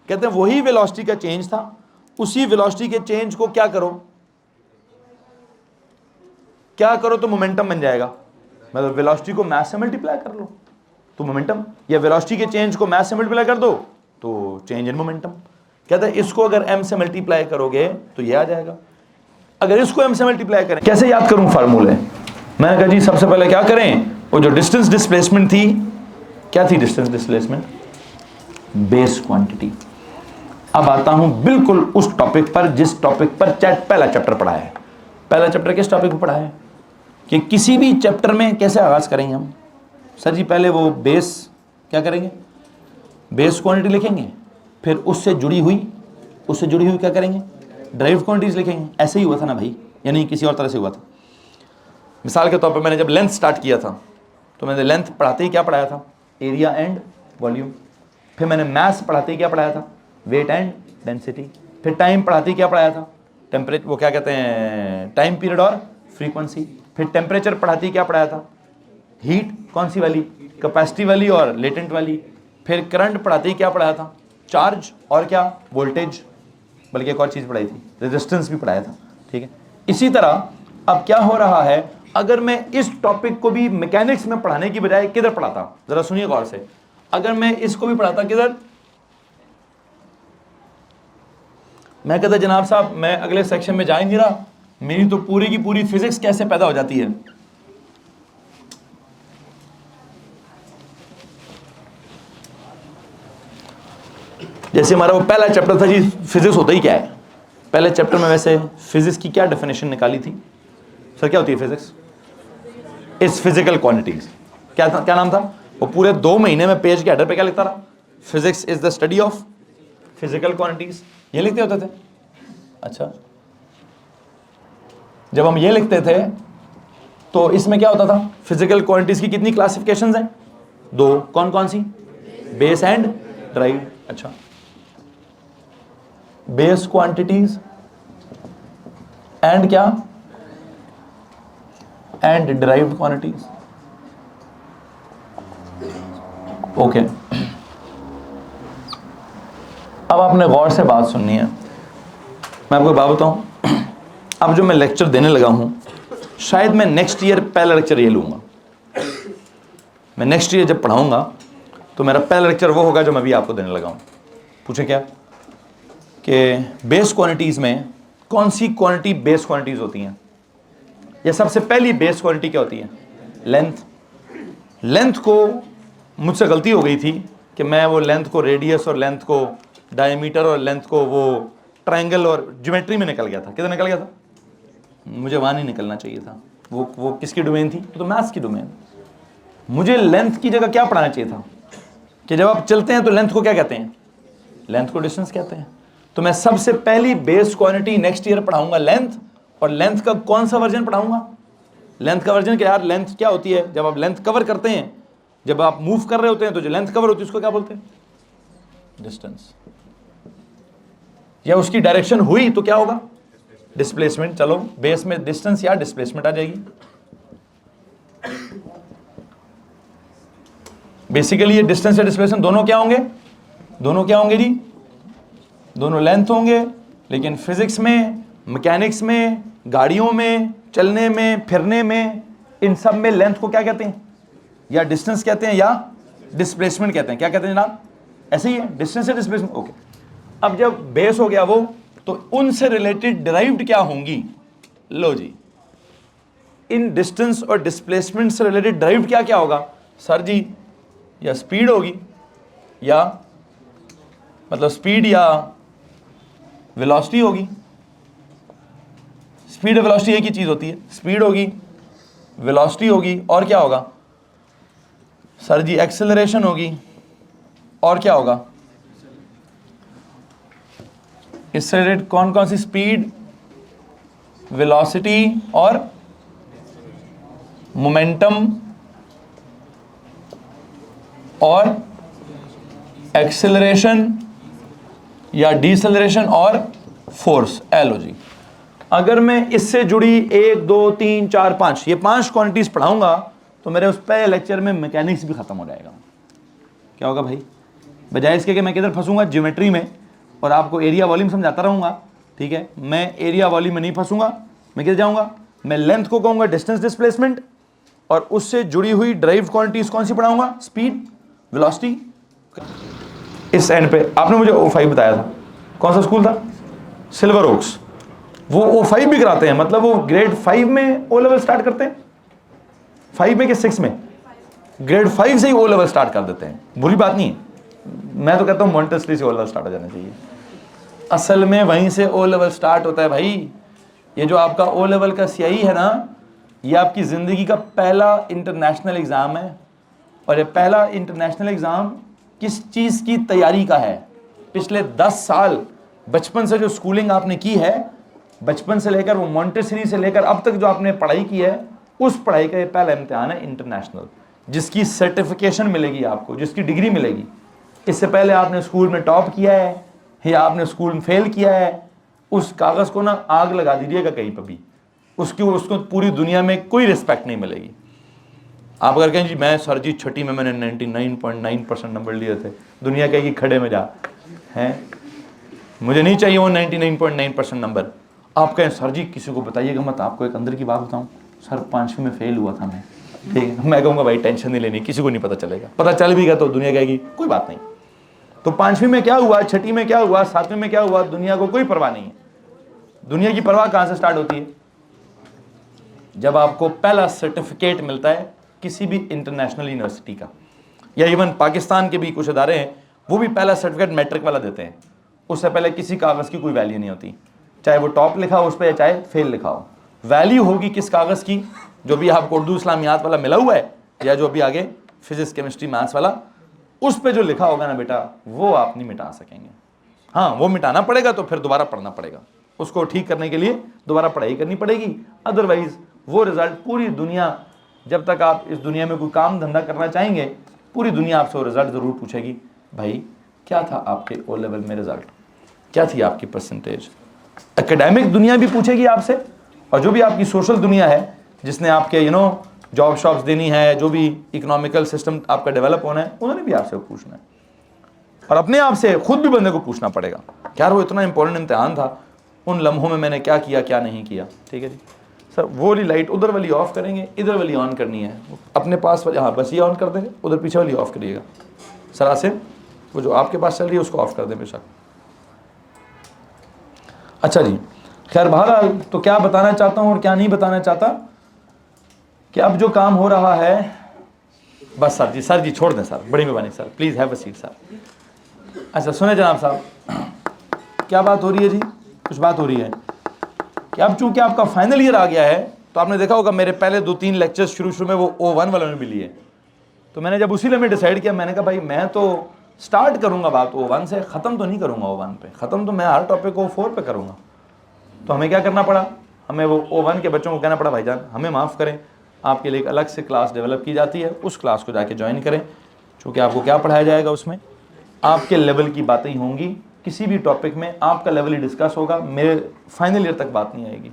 कहते हैं वही वेलोसिटी का चेंज था, उसी वेलोसिटी के चेंज को क्या करो तो मोमेंटम बन जाएगा, मतलब वेलोसिटी को मास से मल्टीप्लाई कर लो तो मोमेंटम, या वेलोसिटी के चेंज को मास से मल्टीप्लाई कर दो तो चेंज इन मोमेंटम। कहते हैं इसको अगर m से मल्टीप्लाई करोगे तो ये आ जाएगा, अगर इसको m से मल्टीप्लाई करें, कैसे याद करूं फार्मूले, मैंने कहा जी सबसे पहले क्या करें, वो जो डिस्टेंस डिस्प्लेसमेंट थी, क्या थी डिस्टेंस डिस्प्लेसमेंट, बेस क्वांटिटी। अब आता हूं बिल्कुल उस टॉपिक पर जिस टॉपिक पर पहला चैप्टर पढ़ा है। पहला चैप्टर किस टॉपिक पर पढ़ा है, कि किसी भी चैप्टर में कैसे आगाज करेंगे हम, सर जी पहले वो बेस क्या करेंगे, बेस क्वांटिटी लिखेंगे, फिर उससे जुड़ी हुई क्या करेंगे, ड्राइव्ड क्वांटिटीज लिखेंगे। ऐसे ही हुआ था ना भाई, या नहीं किसी और तरह से हुआ था। मिसाल के तौर पर मैंने जब लेंथ स्टार्ट किया था तो मैंने लेंथ पढ़ाते ही क्या पढ़ाया था, एरिया एंड वॉल्यूम, फिर मैंने मास पढ़ाते ही क्या पढ़ाया था, वेट एंड डेंसिटी, फिर टाइम पढ़ाते ही क्या पढ़ाया था, टेम्परेचर, वो क्या कहते हैं टाइम पीरियड और फ्रीक्वेंसी, फिर टेम्परेचर पढ़ाते ही क्या पढ़ाया था, हीट कौन सी वाली, कैपेसिटी वाली और लेटेंट वाली, फिर करंट पढ़ाते ही क्या पढ़ाया था, चार्ज और क्या वोल्टेज, बल्कि एक और चीज़ पढ़ाई थी, रेजिस्टेंस भी पढ़ाया था, ठीक है। इसी तरह अब क्या हो रहा है, अगर मैं इस टॉपिक को भी मैकेनिक्स में पढ़ाने की बजाय किधर पढ़ाता, जरा सुनिए गौर से, अगर मैं इसको भी पढ़ाता किधर, मैं कहता जनाब साहब मैं अगले सेक्शन में जा ही नहीं रहा, मेरी तो पूरी की पूरी फिजिक्स कैसे पैदा हो जाती है। जैसे हमारा वो पहला चैप्टर था जी, फिजिक्स होता ही क्या है, पहले चैप्टर में वैसे फिजिक्स की क्या डेफिनेशन निकाली थी, सर क्या होती है फिजिक्स, इज फिजिकल क्वांटिटीज, क्या नाम था वो, पूरे 2 महीने में पेज के हेडर पे क्या लिखता रहा, physics is the study of physical quantities, ये लिखते होते थे। अच्छा, जब हम ये लिखते थे तो इसमें क्या होता था, फिजिकल क्वांटिटीज की कितनी क्लासिफिकेशंस हैं, 2, कौन कौन सी, बेस एंड ड्राइव। अच्छा, बेस क्वांटिटीज एंड क्या, एंड डिराइव्ड क्वांटिटीज, ओके। अब आपने गौर से बात सुननी है, मैं आपको बात बताऊं, अब जो मैं लेक्चर देने लगा हूं, शायद मैं नेक्स्ट ईयर पहला लेक्चर ये लूंगा, मैं नेक्स्ट ईयर जब पढ़ाऊंगा तो मेरा पहला लेक्चर वो होगा जो मैं भी आपको देने लगा हूं। पूछे क्या, कि बेस क्वांटिटीज में कौन सी क्वांटिटी बेस क्वांटिटीज होती हैं, या सबसे पहली बेस क्वांटिटी क्या होती है? लेंथ। लेंथ को मुझसे गलती हो गई थी कि मैं वो लेंथ को रेडियस और लेंथ को डायमीटर और लेंथ को वो ट्रायंगल और ज्योमेट्री में निकल गया था। किधर निकल गया था? मुझे वहाँ नहीं निकलना चाहिए था। वो किसकी डोमेन थी? तो मैथ्स की डोमेन। मुझे लेंथ की जगह क्या पढ़ाना चाहिए था कि जब आप चलते हैं तो लेंथ को क्या कहते हैं? लेंथ को डिस्टेंस कहते हैं। तो मैं सबसे पहली बेस क्वांटिटी नेक्स्ट ईयर पढ़ाऊंगा लेंथ, और लेंथ का कौन सा वर्जन पढ़ाऊंगा? लेंथ का वर्जन क्या यार? लेंथ क्या होती है? जब आप लेंथ कवर करते हैं, जब आप मूव कर रहे होते हैं तो जो लेंथ कवर होती है उसको क्या बोलते हैं? डिस्टेंस। या उसकी डायरेक्शन हुई तो क्या होगा? डिस्प्लेसमेंट। चलो बेस में डिस्टेंस या डिस्प्लेसमेंट आ जाएगी। बेसिकली ये डिस्टेंस या डिस्प्लेसमेंट दोनों क्या होंगे? दोनों क्या होंगे जी? दोनों लेंथ होंगे। लेकिन फिजिक्स में, मैकेनिक्स में, गाड़ियों में, चलने में, फिरने में, इन सब में लेंथ को क्या कहते हैं? या डिस्टेंस कहते हैं या डिस्प्लेसमेंट कहते हैं। क्या कहते हैं जनाब? ऐसे ही है, डिस्टेंस या डिस्प्लेसमेंट। ओके। अब जब बेस हो गया वो, तो उनसे रिलेटेड डिराइव्ड क्या होंगी? लो जी, इन डिस्टेंस और डिस्प्लेसमेंट से रिलेटेड डिराइव्ड क्या क्या होगा सर जी? या स्पीड होगी, या मतलब स्पीड या वेलोसिटी होगी। स्पीड और वेलोसिटी एक ही चीज होती है। स्पीड होगी, वेलोसिटी होगी, और क्या होगा सर जी? एक्सेलरेशन होगी, और क्या होगा? इससे रिलेटेड कौन कौन सी? स्पीड, वेलोसिटी और मोमेंटम और एक्सेलरेशन या डिसेलरेशन और फोर्स। एलो जी, अगर मैं इससे जुड़ी 1 2 3 4 5 ये 5 क्वांटिटीज पढ़ाऊंगा तो मेरे उस पहले लेक्चर में मैकेनिक्स भी खत्म हो जाएगा। क्या होगा भाई? बजाय इसके कि मैं किधर फंसूंगा? ज्योमेट्री में, और आपको एरिया वॉल्यूम समझाता रहूंगा। ठीक है, मैं एरिया वॉल्यूम में नहीं फंसूंगा। मैं किधर जाऊंगा? मैं लेंथ को कहूंगा डिस्टेंस डिस्प्लेसमेंट, और उससे जुड़ी हुई ड्राइव क्वांटिटीज कौन सी पढ़ाऊंगा? Speed, velocity. इस एंड पे आपने मुझे O5 बताया था। कौन सा स्कूल था? Silver Oaks. वो O5 भी कराते हैं, मतलब वो ग्रेड 5 में O लेवल स्टार्ट करते हैं। 5 में कि 6 में? ग्रेड 5 से ही O लेवल स्टार्ट कर देते हैं। बुरी बात नहीं है, मैं तो कहता हूँ मॉन्टेसरी से O लेवल स्टार्ट हो जाना चाहिए। असल में वहीं से O लेवल स्टार्ट होता है भाई। ये जो आपका O लेवल का CIE है ना, ये आपकी ज़िंदगी का पहला इंटरनेशनल एग्ज़ाम है। और ये पहला इंटरनेशनल एग्ज़ाम किस चीज़ की तैयारी का है? पिछले 10 साल बचपन से जो स्कूलिंग आपने की है, बचपन से लेकर वो मॉन्टेसरी से लेकर अब तक जो आपने पढ़ाई की है, उस पढ़ाई का ये पहला इम्तिहान है इंटरनेशनल, जिसकी सर्टिफिकेशन मिलेगी आपको, जिसकी डिग्री मिलेगी। इससे पहले आपने स्कूल में टॉप किया है या आपने स्कूल में फेल किया है, उस कागज़ को ना आग लगा दीजिएगा कहीं पर भी। उसको पूरी दुनिया में कोई रिस्पेक्ट नहीं मिलेगी। आप अगर कहें जी मैं सर जी छठी में मैंने 99.9% नंबर लिए थे, दुनिया कहेगी खड़े में जा हैं, मुझे नहीं चाहिए वो 99.9% नंबर। आप कहें सर जी किसी को बताइएगा मत, आपको एक अंदर की बात बताऊं, सर 5वीं में फेल हुआ था मैं, ठीक है, मैं कहूँगा भाई टेंशन नहीं लेनी, किसी को नहीं पता चलेगा, पता चल भी गया तो दुनिया कहेगी कोई बात नहीं। तो 5वीं में क्या हुआ, छठी में क्या हुआ, 7वीं में क्या हुआ, दुनिया को कोई परवाह नहीं है। दुनिया की परवाह कहाँ से स्टार्ट होती है? जब आपको पहला सर्टिफिकेट मिलता है किसी भी इंटरनेशनल यूनिवर्सिटी का, या इवन पाकिस्तान के भी कुछ अदारे हैं वो भी पहला सर्टिफिकेट मैट्रिक वाला देते हैं। उससे पहले किसी कागज़ की कोई वैल्यू नहीं होती, चाहे वो टॉप लिखा हो उस पर, चाहे फेल लिखा हो। वैल्यू होगी किस कागज़ की? जो भी आपको उर्दू इस्लामियात वाला मिला हुआ है, या जो भी आगे फिजिक्स केमिस्ट्री मैथ्स वाला, उस पर जो लिखा होगा ना बेटा, वो आप नहीं मिटा सकेंगे। हाँ, वो मिटाना पड़ेगा तो फिर दोबारा पढ़ना पड़ेगा, उसको ठीक करने के लिए दोबारा पढ़ाई करनी पड़ेगी। अदरवाइज वो रिजल्ट पूरी दुनिया, जब तक आप इस दुनिया में कोई काम धंधा करना चाहेंगे, पूरी दुनिया आपसे वो रिजल्ट ज़रूर पूछेगी, भाई क्या था आपके O लेवल में रिजल्ट, क्या थी आपकी परसेंटेज। एकेडमिक दुनिया भी पूछेगी आपसे, और जो भी आपकी सोशल दुनिया है जिसने आपके जॉब शॉप्स देनी है, जो भी इकोनॉमिकल सिस्टम आपका डेवलप होना है, उन्होंने भी आपसे पूछना है। और अपने आप से खुद भी बंदे को पूछना पड़ेगा, यार वो इतना इंपॉर्टेंट इम्तिहान था, उन लम्हों में मैंने क्या किया क्या नहीं किया। ठीक है जी सर, वो वाली लाइट उधर वाली ऑफ करेंगे, इधर वाली ऑन करनी है, अपने पास वाली, हाँ बस ये ऑन कर देंगे, उधर पीछे वाली ऑफ करिएगा। सर आसिम, वो जो आपके पास चल रही है उसको ऑफ कर दें बेशक। अच्छा जी, खैर बहरहाल तो क्या बताना चाहता हूँ और क्या नहीं बताना चाहता, कि अब जो काम हो रहा है, बस सर जी छोड़ दें सर, बड़ी मेहरबानी sir, please have a seat sir. अच्छा सुने जनाब साहब, क्या बात हो रही है जी? कुछ बात हो रही है कि अब चूंकि आपका फाइनल ईयर आ गया है, तो आपने देखा होगा मेरे पहले 2-3 लेक्चर्स शुरू में वो O1 वालों ने भी लिए। तो मैंने जब उसी में डिसाइड किया, मैंने कहा भाई मैं तो स्टार्ट करूंगा बात O1 से, ख़त्म तो नहीं करूंगा O1 पे, ख़त्म तो मैं हर टॉपिक को O4 पे करूंगा। तो हमें क्या करना पड़ा, हमें वो O1 के बच्चों को कहना पड़ा भाईजान हमें माफ़ करें, आपके लिए एक अलग से क्लास डेवलप की जाती है, उस क्लास को जाके ज्वाइन करें। चूँकि आपको क्या पढ़ाया जाएगा, उसमें आपके लेवल की बातें ही होंगी, किसी भी टॉपिक में आपका लेवल ही डिस्कस होगा, मेरे फाइनल ईयर तक बात नहीं आएगी।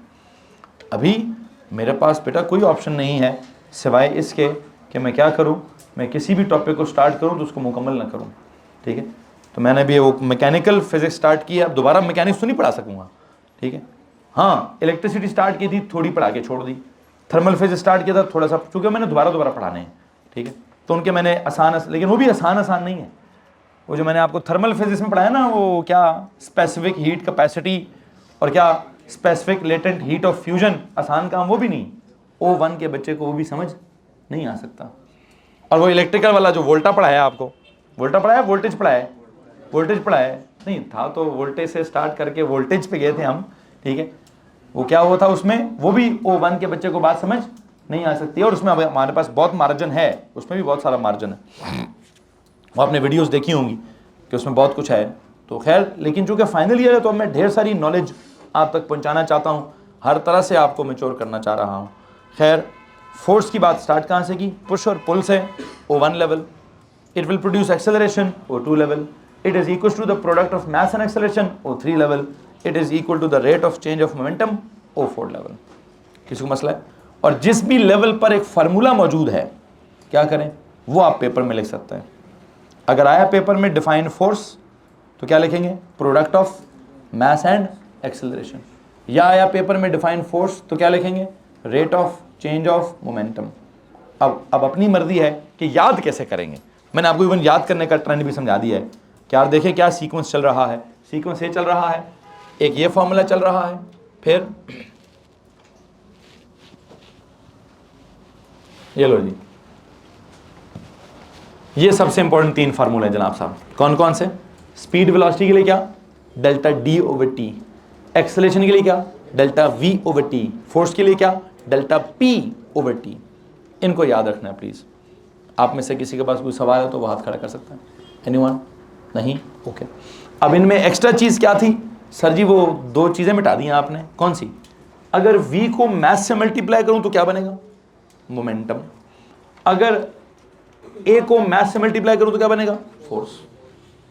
अभी मेरे पास बेटा कोई ऑप्शन नहीं है सिवाय इसके कि मैं क्या करूं, मैं किसी भी टॉपिक को स्टार्ट करूं तो उसको मुकम्मल ना करूं। ठीक है, तो मैंने भी वो मैकेनिकल फिजिक्स स्टार्ट किया, अब दोबारा मैकेनिक्स तो नहीं पढ़ा सकूंगा। ठीक है, हाँ इलेक्ट्रिसिटी स्टार्ट की थी, थोड़ी पढ़ा के छोड़ दी। थर्मल फिजिक्स स्टार्ट किया था थोड़ा सा, चूँकि मैंने दोबारा पढ़ाने हैं। ठीक है, तो उनके मैंने आसान, लेकिन वो भी आसान नहीं है। वो जो मैंने आपको थर्मल फिजिक्स में पढ़ाया ना, वो क्या स्पेसिफिक हीट कैपेसिटी और क्या specific latent heat of fusion, आसान काम वो भी नहीं। O1 के बच्चे को वो भी समझ नहीं आ सकता। और वो इलेक्ट्रिकल वाला जो वोल्टा पढ़ाया आपको, वोल्टा पढ़ाया, वोल्टेज पढ़ाया नहीं था, तो वोल्टेज से स्टार्ट करके वोल्टेज पे गए थे हम। ठीक है, वो क्या हुआ था उसमें, वो भी O1 के बच्चे को बात समझ नहीं आ सकती। और उसमें हमारे पास बहुत मार्जिन है, उसमें भी बहुत सारा मार्जिन है, वो आपने वीडियोस देखी होंगी कि उसमें बहुत कुछ है। तो खैर, लेकिन चूँकि फाइनल ईयर है तो मैं ढेर सारी नॉलेज आप तक पहुंचाना चाहता हूं, हर तरह से आपको मैच्योर करना चाह रहा हूं। खैर, फोर्स की बात स्टार्ट कहाँ से की, पुश और पुल से, O1 level. It will produce acceleration, O2 level. It is equal to the product of mass and acceleration, O3 level. It is equal to the rate of change of momentum, O4 level. किसी को मसला है? और जिस भी level पर एक formula मौजूद है, क्या करें, वो आप पेपर में लिख सकते हैं। अगर आया पेपर में डिफाइन फोर्स, तो क्या लिखेंगे, product of mass and acceleration. या आया पेपर में डिफाइन फोर्स, तो क्या लिखेंगे, rate of change of momentum. अब अपनी मर्जी है कि याद कैसे करेंगे। मैंने आपको इवन याद करने का ट्रेंड भी समझा दिया है कि यार देखें क्या सीक्वेंस चल रहा है। सीक्वेंस ये चल रहा है, एक ये फॉर्मूला चल रहा है, फिर ये लो जी, ये सबसे इंपॉर्टेंट 3 फार्मूले हैं जनाब साहब। कौन कौन से? स्पीड वेलोसिटी के लिए क्या, डेल्टा D/T। एक्सेलरेशन के लिए क्या, डेल्टा V/T। फोर्स के लिए क्या, डेल्टा P/T। इनको याद रखना है प्लीज। आप में से किसी के पास कोई सवाल है तो वो हाथ खड़ा कर सकता है। एनीवन? नहीं? ओके। अब इनमें एक्स्ट्रा चीज क्या थी? सर जी वो 2 चीजें मिटा दी आपने। कौन सी? अगर V को मैथ से मल्टीप्लाई करूं तो क्या बनेगा, मोमेंटम। अगर A को मैथ से मल्टीप्लाई करूं तो क्या बनेगा, फोर्स।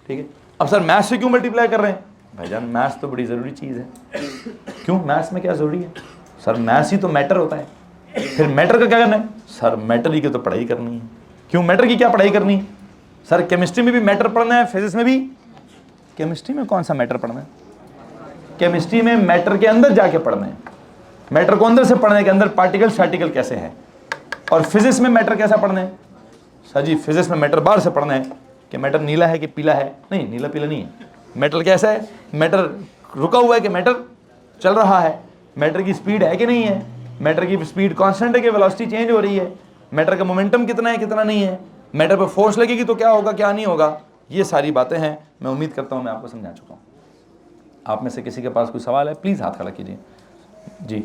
ठीक है, अब सर मैथ से क्यों मल्टीप्लाई कर रहे हैं? भाईजान मैथ्स तो बड़ी ज़रूरी चीज़ है। क्यों, मैथ्स में क्या ज़रूरी है? सर मैथ्स ही तो मैटर होता है। फिर मैटर का क्या करना है? सर मैटर ही की तो पढ़ाई करनी है। क्यों, मैटर की क्या पढ़ाई करनी है? सर केमिस्ट्री में भी मैटर पढ़ना है, फिजिक्स में भी। केमिस्ट्री में कौन सा मैटर पढ़ना है? केमिस्ट्री में मैटर के अंदर जाके पढ़ना है, मैटर को अंदर से पढ़ने के अंदर पार्टिकल शार्टिकल कैसे है। और फिजिक्स में मैटर कैसा पढ़ना है? सर जी फिजिक्स में मैटर बाहर से पढ़ना है कि मैटर नीला है कि पीला है। नहीं, नीला पीला नहीं है। मैटर कैसा है? मैटर रुका हुआ है कि मैटर चल रहा है। मैटर की स्पीड है कि नहीं है? मैटर की स्पीड कांस्टेंट है कि वेलोसिटी चेंज हो रही है? मैटर का मोमेंटम कितना है कितना नहीं है? मैटर पर फोर्स लगेगी तो क्या होगा क्या नहीं होगा? ये सारी बातें हैं। मैं उम्मीद करता हूँ मैं आपको समझा चुका हूँ। आप में से किसी के पास कोई सवाल है प्लीज़ हाथ खड़ा कीजिए। जी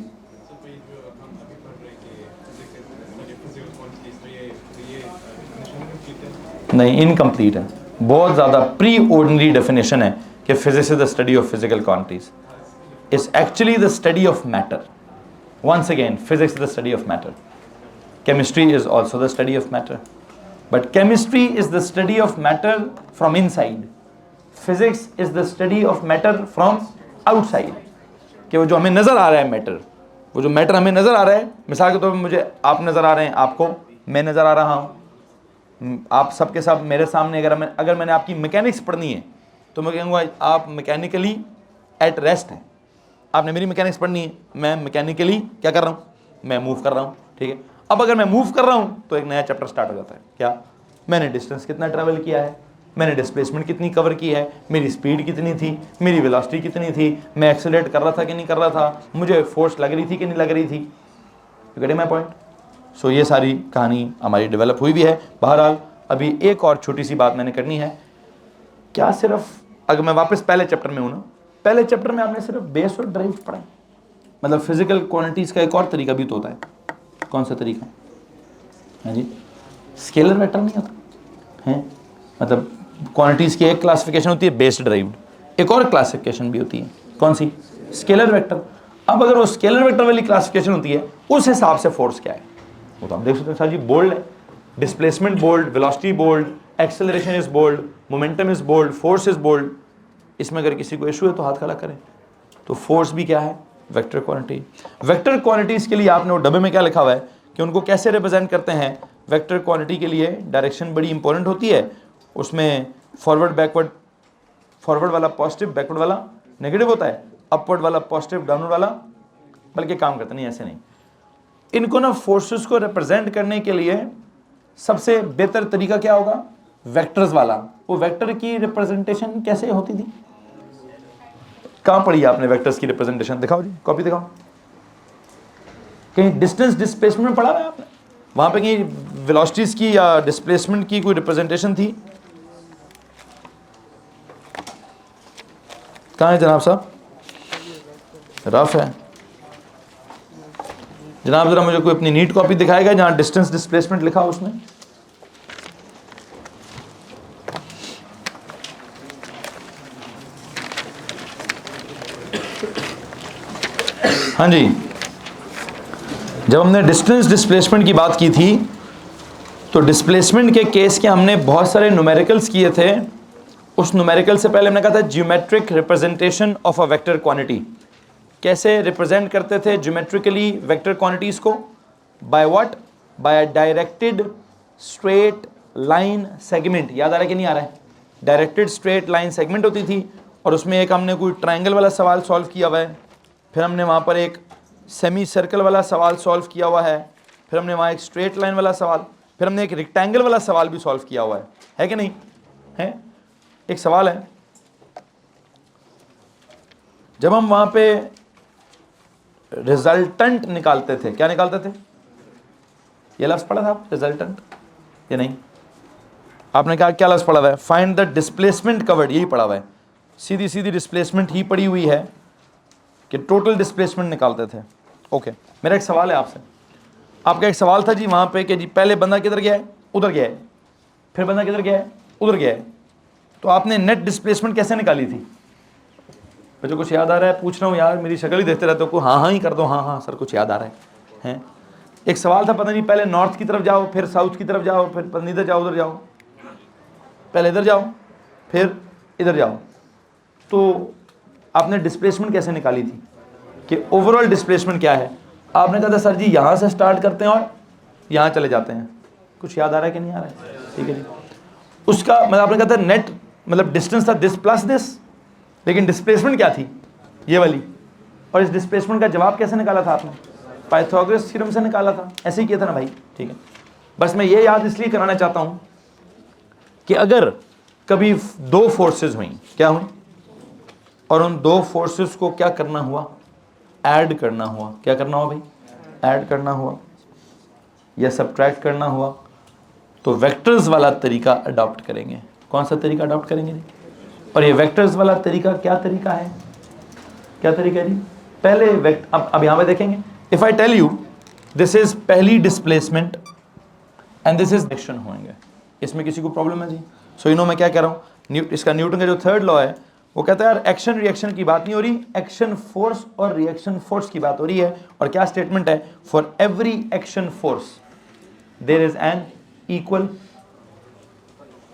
नहीं, इनकम्प्लीट है। बहुत ज़्यादा प्री ऑर्डिनरी डेफिनेशन है कि physics is the study of physical quantities. It's actually the study of matter. Once again, physics is the study of matter. Chemistry is also the study of matter, but chemistry is the study of matter from inside. Physics is the study of matter from outside. कि वो जो हमें नज़र आ रहा है matter, वो जो matter हमें नज़र आ रहा है, मिसाल के तौर पर मुझे आप नज़र आ रहे हैं, आपको मैं नज़र आ रहा हूँ, आप सबके सब मेरे सामने। अगर मैंने आपकी मैकेनिक्स पढ़नी है तो मैं कहूँगा आप मैकेनिकली एट रेस्ट हैं। आपने मेरी मैकेनिक्स पढ़नी है, मैं मैकेनिकली क्या कर रहा हूँ, मैं मूव कर रहा हूँ। ठीक है, अब अगर मैं मूव कर रहा हूँ तो एक नया चैप्टर स्टार्ट हो जाता है। क्या, मैंने डिस्टेंस कितना ट्रैवल किया है, मैंने डिस्प्लेसमेंट कितनी कवर की है, मेरी स्पीड कितनी थी, मेरी वेलोसिटी कितनी थी, मैं एक्सेलरेट कर रहा था कि नहीं कर रहा था, मुझे फोर्स लग रही थी कि नहीं लग रही थी। You get my point? So ये सारी कहानी हमारी डेवलप हुई भी है। बहरहाल अभी एक और छोटी सी बात मैंने करनी है, क्या सिर्फ, अगर मैं वापस पहले चैप्टर में हूँ ना, पहले चैप्टर में आपने सिर्फ बेस और ड्राइव पढ़ा है, मतलब फिजिकल क्वांटिटीज़ का एक और तरीका भी तो होता है। कौन सा तरीका है जी? स्केलर वेक्टर नहीं होता है, मतलब क्वांटिटीज़ की एक क्लासिफिकेशन होती है बेस्ड ड्राइव्ड, एक और क्लासिफिकेशन भी होती है, कौन सी? Scalar vector. अब अगर वो स्केलर वेक्टर वाली क्लासिफिकेशन होती है, उस हिसाब से फोर्स क्या है वो तो आप देख सकते हैं। सर जी बोल्ड है, displacement bold, velocity bold, acceleration is bold, momentum is bold, force is bold. इसमें अगर किसी को इशू है तो हाथ खड़ा करें। तो फोर्स भी क्या है? Vector quantity. वेक्टर क्वांटिटीज के लिए आपने वो डब्बे में क्या लिखा हुआ है कि उनको कैसे रिप्रेजेंट करते हैं। वेक्टर क्वांटिटी के लिए डायरेक्शन बड़ी इंपॉर्टेंट होती है, उसमें फॉरवर्ड बैकवर्ड, फॉरवर्ड वाला पॉजिटिव, बैकवर्ड वाला नेगेटिव होता है, अपवर्ड वाला पॉजिटिव, डाउनवर्ड वाला बल्कि काम करता नहीं, ऐसे नहीं। इनको ना फोर्सेस को रिप्रेजेंट करने के लिए सबसे बेहतर तरीका क्या होगा? वेक्टर्स वाला। वो वेक्टर की रिप्रेजेंटेशन कैसे होती थी? कहां पढ़ी आपने वेक्टर्स की रिप्रेजेंटेशन? दिखाओ जी, कॉपी दिखाओ। कहीं डिस्टेंस डिस्प्लेसमेंट में पढ़ा है आपने? वहां पे कहीं वेलोसिटीज की या डिस्प्लेसमेंट की कोई रिप्रेजेंटेशन थी? कहां है जनाब साहब? रफ है जनाब, जरा मुझे कोई अपनी नीट कॉपी दिखाएगा जहां डिस्टेंस डिस्प्लेसमेंट लिखा हो उसमें। हाँ जी, जब हमने डिस्टेंस डिस्प्लेसमेंट की बात की थी तो डिस्प्लेसमेंट के केस के हमने बहुत सारे न्यूमेरिकल्स किए थे। उस न्यूमेरिकल से पहले हमने कहा था geometric representation of a vector quantity. कैसे रिप्रेजेंट करते थे ज्योमेट्रिकली वेक्टर क्वांटिटीज को? By what? Bye directed straight line segment. याद आ रहा है कि नहीं आ रहा है? डायरेक्टेड स्ट्रेट लाइन सेगमेंट होती थी और उसमें एक हमने कोई ट्रायंगल वाला सवाल सॉल्व किया हुआ है, फिर हमने वहाँ पर एक सेमी सर्कल वाला सवाल सॉल्व किया हुआ है, फिर हमने वहाँ एक स्ट्रेट लाइन वाला सवाल, फिर हमने एक रेक्टेंगल वाला सवाल भी सॉल्व किया हुआ है कि नहीं है? एक सवाल है, जब हम वहाँ पे रिजल्टेंट निकालते थे, क्या निकालते थे? ये लफ्ज़ पढ़ा था आप, रिजल्टेंट? ये नहीं, आपने कहा क्या लफ्ज़ पढ़ा हुआ है? फाइंड द डिस्प्लेसमेंट कवर्ड, यही पढ़ा हुआ है। सीधी सीधी डिस्प्लेसमेंट ही पड़ी हुई है कि टोटल डिस्प्लेसमेंट निकालते थे। ओके, मेरा एक सवाल है आपसे। आपका एक सवाल था जी वहाँ पे कि जी पहले बंदा किधर गया है? उधर गया है, फिर बंदा किधर गया है? उधर गया है। तो आपने नेट डिस्प्लेसमेंट कैसे निकाली थी? मुझे कुछ याद आ रहा है? पूछ रहा हूँ यार, मेरी शक्ल ही देखते रहते हो, हाँ हाँ ही कर दो, हाँ हाँ सर कुछ याद आ रहा है? एक सवाल था, पता नहीं पहले नॉर्थ की तरफ जाओ, फिर साउथ की तरफ जाओ, फिर पता नहीं इधर जाओ उधर जाओ, पहले इधर जाओ फिर इधर जाओ। तो आपने डिस्प्लेसमेंट कैसे निकाली थी कि ओवरऑल डिस्प्लेसमेंट क्या है? आपने कहा था सर जी यहाँ से स्टार्ट करते हैं और यहाँ चले जाते हैं। कुछ याद आ रहा है कि नहीं आ रहा है? ठीक है जी। उसका मतलब आपने कहा था नेट मतलब डिस्टेंस था दिस प्लस दिस, लेकिन डिस्प्लेसमेंट क्या थी? ये वाली। और इस डिस्प्लेसमेंट का जवाब कैसे निकाला था आपने? पाइथागोरस थ्योरम से निकाला था। ऐसे ही किया था ना भाई? ठीक है, बस मैं ये याद इसलिए कराना चाहता हूँ कि अगर कभी दो फोर्सेस हुई, क्या हुई, और उन दो फोर्सेस को क्या करना हुआ? ऐड करना हुआ। क्या करना हुआ भाई? ऐड करना हुआ या सब्ट्रैक्ट करना हुआ, तो वेक्टर्स वाला तरीका अडॉप्ट करेंगे। कौन सा तरीका अडॉप्ट करेंगे जी? और ये वेक्टर्स वाला तरीका क्या तरीका है? क्या तरीका है जी? पहले अब यहाँ पे देखेंगे, if I tell you this is पहली displacement and this is direction होंगे, इसमें किसी को प्रॉब्लम है जी? सो यू नो मैं क्या कह रहा हूँ, इसका न्यूटन का जो थर्ड लॉ है वो कहता है यार एक्शन रिएक्शन की बात नहीं हो रही, एक्शन फोर्स और रिएक्शन फोर्स की बात हो रही है। और क्या स्टेटमेंट है? For every action force there is an equal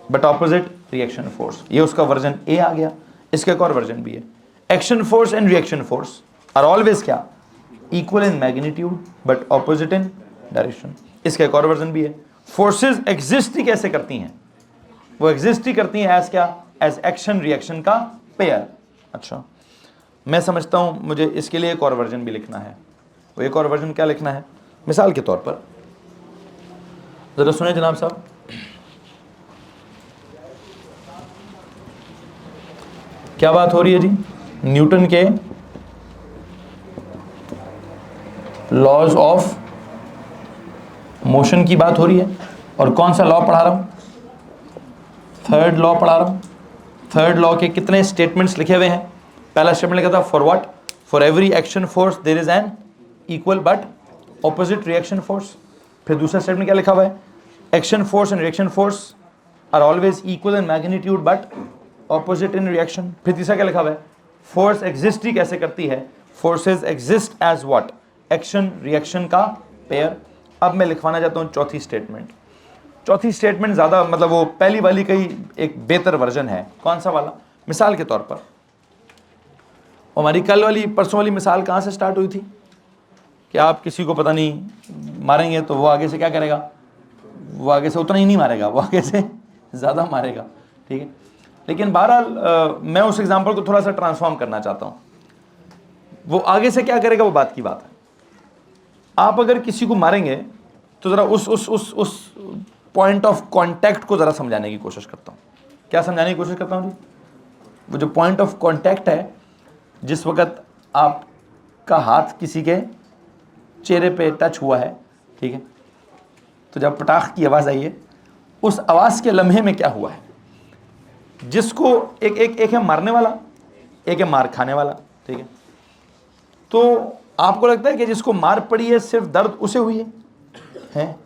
but opposite reaction force. ये उसका वर्जन ए आ गया। इसका एक और वर्जन भी है, action force and reaction force are always क्या? Equal in magnitude but opposite in direction. इसका एक और वर्जन भी है, फोर्सेस एग्जिस्ट ही कैसे करती हैं? वो एग्जिस्ट ही करती हैं एज क्या? एज एक्शन रिएक्शन का पेयर। अच्छा, मैं समझता हूं मुझे इसके लिए एक और वर्जन भी लिखना है। वो एक और वर्जन क्या लिखना है? मिसाल के तौर पर जरा सुने जनाब साहब, क्या बात हो रही है जी? न्यूटन के लॉज ऑफ मोशन की बात हो रही है। और कौन सा लॉ पढ़ा रहा हूँ? थर्ड लॉ पढ़ा रहा हूँ। थर्ड लॉ के कितने स्टेटमेंट्स लिखे हुए हैं? पहला स्टेटमेंट लिखा था for what, for every action force there is an equal but opposite reaction force. फिर दूसरा स्टेटमेंट क्या लिखा हुआ है? Action force and reaction force are always equal in magnitude but opposite in reaction. फिर तीसरा क्या लिखा हुआ है? फोर्स एग्जिस्ट ही कैसे करती है? Forces exist as what? Action reaction का पेयर। अब मैं लिखवाना चाहता हूँ चौथी स्टेटमेंट। चौथी स्टेटमेंट ज़्यादा मतलब वो पहली वाली का ही एक बेहतर वर्जन है। कौन सा वाला? मिसाल के तौर पर हमारी कल वाली परसों वाली मिसाल कहाँ से स्टार्ट हुई थी कि आप किसी को पता नहीं मारेंगे तो वो आगे से क्या करेगा? वो आगे से उतना ही नहीं मारेगा, वो आगे से ज़्यादा मारेगा। ठीक है, लेकिन बहरहाल मैं उस एग्जाम्पल को थोड़ा सा ट्रांसफॉर्म करना चाहता हूँ। वो आगे से क्या करेगा वो बात की बात है। आप अगर किसी को मारेंगे तो ज़रा उस पॉइंट ऑफ कांटेक्ट को ज़रा समझाने की कोशिश करता हूँ। क्या समझाने की कोशिश करता हूँ जी? वो जो पॉइंट ऑफ कांटेक्ट है, जिस वक्त आपका हाथ किसी के चेहरे पे टच हुआ है, ठीक है, तो जब पटाख की आवाज़ आई है, उस आवाज़ के लम्हे में क्या हुआ है? जिसको एक है मारने वाला, एक है मार खाने वाला। ठीक है, तो आपको लगता है कि जिसको मार पड़ी है सिर्फ दर्द उसे हुई है?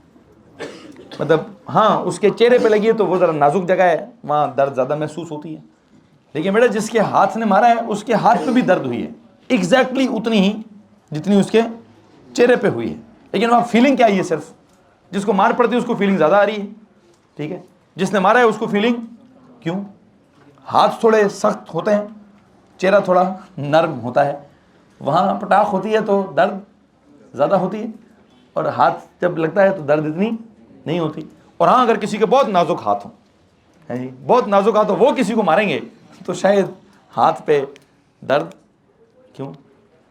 मतलब हाँ, उसके चेहरे पे लगी है तो वो ज़रा नाजुक जगह है, वहाँ दर्द ज़्यादा महसूस होती है। लेकिन बेटा जिसके हाथ ने मारा है उसके हाथ पे भी दर्द हुई है, एग्जैक्टली उतनी ही जितनी उसके चेहरे पे हुई है। लेकिन वहाँ फीलिंग क्या आई है? सिर्फ जिसको मार पड़ती है उसको फीलिंग ज़्यादा आ रही है। ठीक है, जिसने मारा है उसको फीलिंग क्यों? हाथ थोड़े सख्त होते हैं, चेहरा थोड़ा नर्म होता है, वहाँ पटाख होती है तो दर्द ज़्यादा होती है, और हाथ जब लगता है तो दर्द इतनी नहीं होती। और हाँ, अगर किसी के बहुत नाजुक हाथ हो, है जी, बहुत नाजुक हाथ हो, वो किसी को मारेंगे तो शायद हाथ पे दर्द क्यों?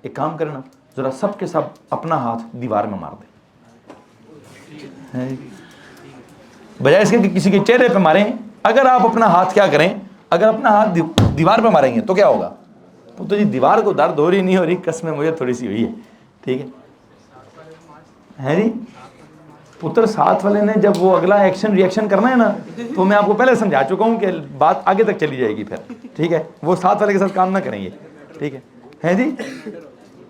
एक काम करना, ज़रा सब के सब अपना हाथ दीवार में मार दें, बजाय इसके कि किसी के चेहरे पे मारें। अगर आप अपना हाथ क्या करें, अगर अपना हाथ दीवार पे मारेंगे तो क्या होगा? तो जी दीवार को दर्द हो रही नहीं हो रही, कसमें मुझे थोड़ी सी हुई है। ठीक है जी, पुत्र साथ वाले ने जब वो अगला एक्शन रिएक्शन करना है ना, तो मैं आपको पहले समझा चुका हूँ कि बात आगे तक चली जाएगी फिर। ठीक है, वो साथ वाले के साथ काम ना करेंगे। ठीक है जी,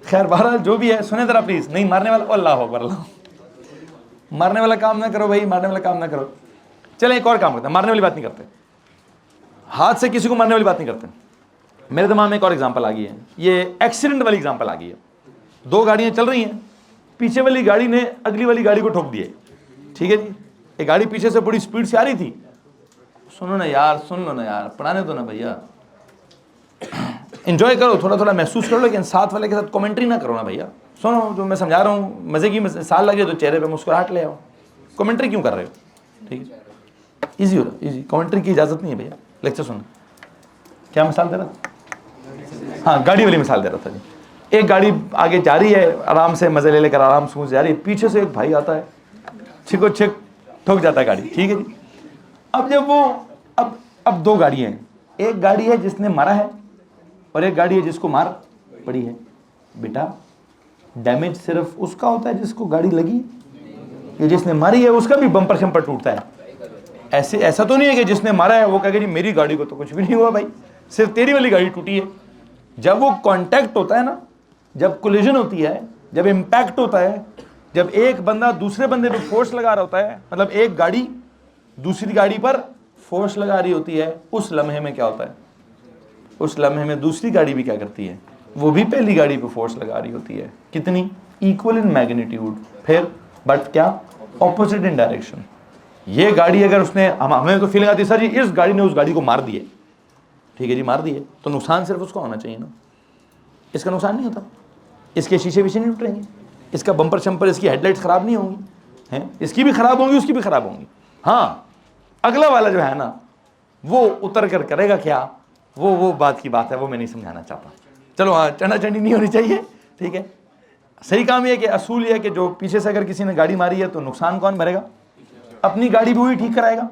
खैर बहरहाल जो भी है, सुने जरा प्लीज। नहीं मारने वाला, अल्लाह अकबर, मारने वाला काम ना करो भाई, मारने वाला काम ना करो। चले एक और काम करते हैं, मारने वाली बात नहीं करते, हाथ से किसी को मारने वाली बात नहीं करते। मेरे दिमाग में एक और एग्जांपल आ गई है, ये एक्सीडेंट वाली एग्जांपल आ गई है। दो गाड़ियां चल रही हैं, पीछे वाली गाड़ी ने अगली वाली गाड़ी को ठोक दिया। ठीक है जी, एक गाड़ी पीछे से बड़ी स्पीड से आ रही थी। सुनो ना यार, सुन लो ना यार, पढ़ाने दो ना भैया, एंजॉय करो, थोड़ा थोड़ा महसूस करो, लेकिन साथ वाले के साथ कमेंट्री ना करो ना भैया। सुनो जो मैं समझा रहा हूँ, मजे की मिसाल लगे तो चेहरे पे मुस्कुराहट ले आओ, कमेंट्री क्यों कर रहे हो? ठीक है, इजी हो रहा, इजी, कमेंट्री की इजाजत नहीं है भैया, लेक्चर सुनो। क्या मिसाल दे रहा था? हाँ, गाड़ी वाली मिसाल दे रहा था जी। एक गाड़ी आगे जा रही है, आराम से मजे ले लेकर आराम से जा रही है, पीछे से एक भाई आता है, छिको छिक ठोक जाता है गाड़ी। ठीक है जी, अब जब वो अब दो गाड़ियाँ हैं, एक गाड़ी है जिसने मारा है और एक गाड़ी है जिसको मार पड़ी है। बेटा डैमेज सिर्फ उसका होता है जिसको गाड़ी लगी, ये जिसने मारी है उसका भी बम्पर शम्पर टूटता है। ऐसा तो नहीं है कि जिसने मारा है वो कहेगा जी मेरी गाड़ी को तो कुछ भी नहीं हुआ भाई, सिर्फ तेरी वाली गाड़ी टूटी है। जब वो कांटेक्ट होता है ना, जब कोलिजन होती है, जब इम्पैक्ट होता है, जब एक बंदा दूसरे बंदे पे फोर्स लगा रहा होता है, मतलब एक गाड़ी दूसरी गाड़ी पर फोर्स लगा रही होती है, उस लम्हे में क्या होता है? उस लम्हे में दूसरी गाड़ी भी क्या करती है? वो भी पहली गाड़ी पे फोर्स लगा रही होती है। कितनी? इक्वल इन मैग्नीट्यूड, फिर बट क्या? Opposite in direction. ये गाड़ी अगर उसने, हमें तो फीलिंग आती है सर जी इस गाड़ी ने उस गाड़ी को मार दिए, ठीक है जी मार दिए, तो नुकसान सिर्फ उसका होना चाहिए ना, इसका नुकसान नहीं होता, इसके शीशे विशे नहीं टूटेंगे, इसका बम्पर शम्पर, इसकी हेडलाइट्स खराब नहीं होंगी, हैं, इसकी भी खराब होंगी, उसकी भी खराब होंगी। हाँ, अगला वाला जो है ना वो उतर कर करेगा क्या, वो बात की बात है, वो मैं नहीं समझाना चाहता। चलो हाँ, चढ़ा चढ़ी नहीं होनी चाहिए। ठीक है, सही काम ये कि असूल ये है कि जो पीछे से अगर किसी ने गाड़ी मारी है तो नुकसान कौन भरेगा? अपनी गाड़ी भी वही ठीक कराएगा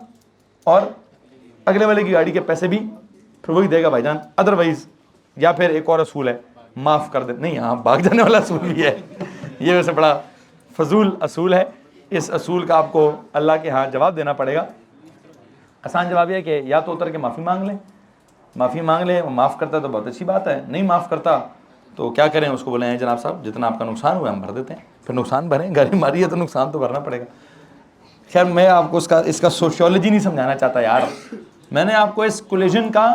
और अगले वाले की गाड़ी के पैसे भी फिर वही देगा भाईजान। अदरवाइज, या फिर एक और असूल है, माफ़ कर दे, नहीं हाँ भाग जाने वाला असूल भी है, ये वैसे बड़ा फजूल असूल है, इस असूल का आपको अल्लाह के यहाँ जवाब देना पड़ेगा। आसान जवाब यह है कि या तो उतर के माफ़ी मांग लें, माफ़ी मांग लें, वो माफ़ करता है तो बहुत अच्छी बात है, नहीं माफ़ करता तो क्या करें, उसको बोले हैं जनाब साहब जितना आपका नुकसान हुआ हम भर देते हैं। फिर नुकसान भरें, गाड़ी मारी है तो नुकसान तो भरना पड़ेगा। खैर मैं आपको इसका सोशियोलॉजी नहीं समझाना चाहता यार, मैंने आपको इस कोलिजन का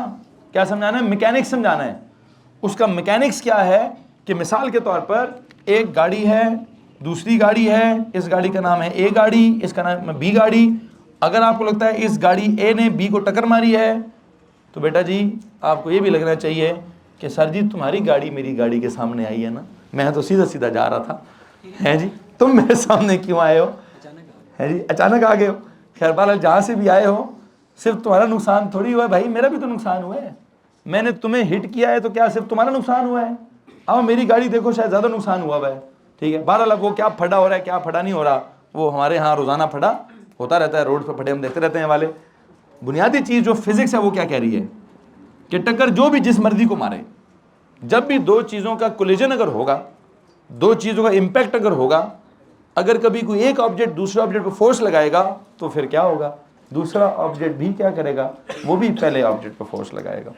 क्या समझाना है, मैकेनिक्स समझाना है। उसका मैकेनिक्स क्या है कि मिसाल के तौर पर एक गाड़ी है, दूसरी गाड़ी है, इस गाड़ी का नाम है ए गाड़ी, इसका नाम है बी गाड़ी। अगर आपको लगता है इस गाड़ी ए ने बी को टक्कर मारी है तो बेटा जी आपको ये भी लगना चाहिए कि सर जी तुम्हारी गाड़ी मेरी गाड़ी के सामने आई है ना, मैं तो सीधा सीधा जा रहा था, है जी, तुम मेरे सामने क्यों आए हो, है जी, अचानक आ गए हो। खैर बहरहाल जहाँ से भी आए हो, सिर्फ तुम्हारा नुकसान थोड़ी हुआ है भाई, मेरा भी तो नुकसान हुआ है। मैंने तुम्हें हिट किया है तो क्या सिर्फ तुम्हारा नुकसान हुआ है? अब मेरी गाड़ी देखो शायद ज़्यादा नुकसान हुआ है, ठीक है। बहरहाल अब वो क्या फटा हो रहा है क्या फटा नहीं हो रहा, वो हमारे यहाँ रोज़ाना फटा होता रहता है, रोड पर फटे हम देखते रहते हैं वाले। बुनियादी चीज़ जो फिजिक्स है वो क्या कह रही है कि टक्कर जो भी जिस मर्जी को मारे, जब भी दो चीज़ों का कोलिजन अगर होगा, दो चीज़ों का इम्पैक्ट अगर होगा, अगर कभी कोई एक ऑब्जेक्ट दूसरे ऑब्जेक्ट पर फोर्स लगाएगा तो फिर क्या होगा, दूसरा ऑब्जेक्ट भी क्या करेगा, वो भी पहले ऑब्जेक्ट पर फोर्स लगाएगा।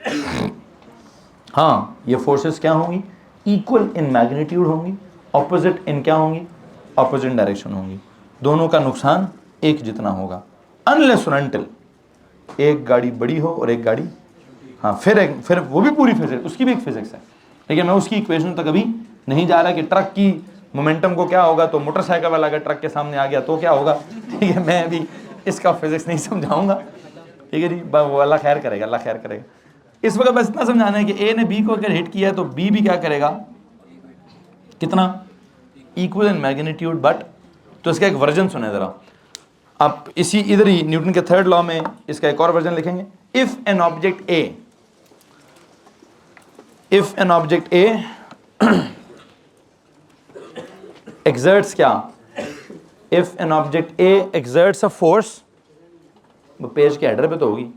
हाँ, ये फोर्सेस क्या होंगी, इक्वल इन मैग्नीट्यूड होंगी, ऑपोजिट इन क्या होंगी, ऑपोजिट डायरेक्शन होंगी, दोनों का नुकसान एक जितना होगा, अनलेस और अनटिल एक गाड़ी बड़ी हो और एक गाड़ी, हाँ फिर वो भी पूरी फिजिक्स, उसकी भी एक फिजिक्स है, ठीक है। मैं उसकी इक्वेशन तक अभी नहीं जा रहा कि ट्रक की मोमेंटम को क्या होगा तो मोटरसाइकिल वाला अगर ट्रक के सामने आ गया तो क्या होगा, ठीक है। मैं अभी इसका फिजिक्स नहीं समझाऊंगा, ठीक है जी, वो अल्लाह खैर करेगा, अल्लाह खैर करेगा। इस वक्त बस इतना समझाना है कि ए ने बी को अगर हिट किया है तो बी भी क्या करेगा, कितना, इक्वल इन मैग्नीट्यूड बट। तो इसका एक वर्जन सुने ज़रा आप, इसी इधर ही न्यूटन के थर्ड लॉ में इसका एक और वर्जन लिखेंगे। If an object A exerts क्या, if an object A exerts a force, page के हेडर पे तो होगी,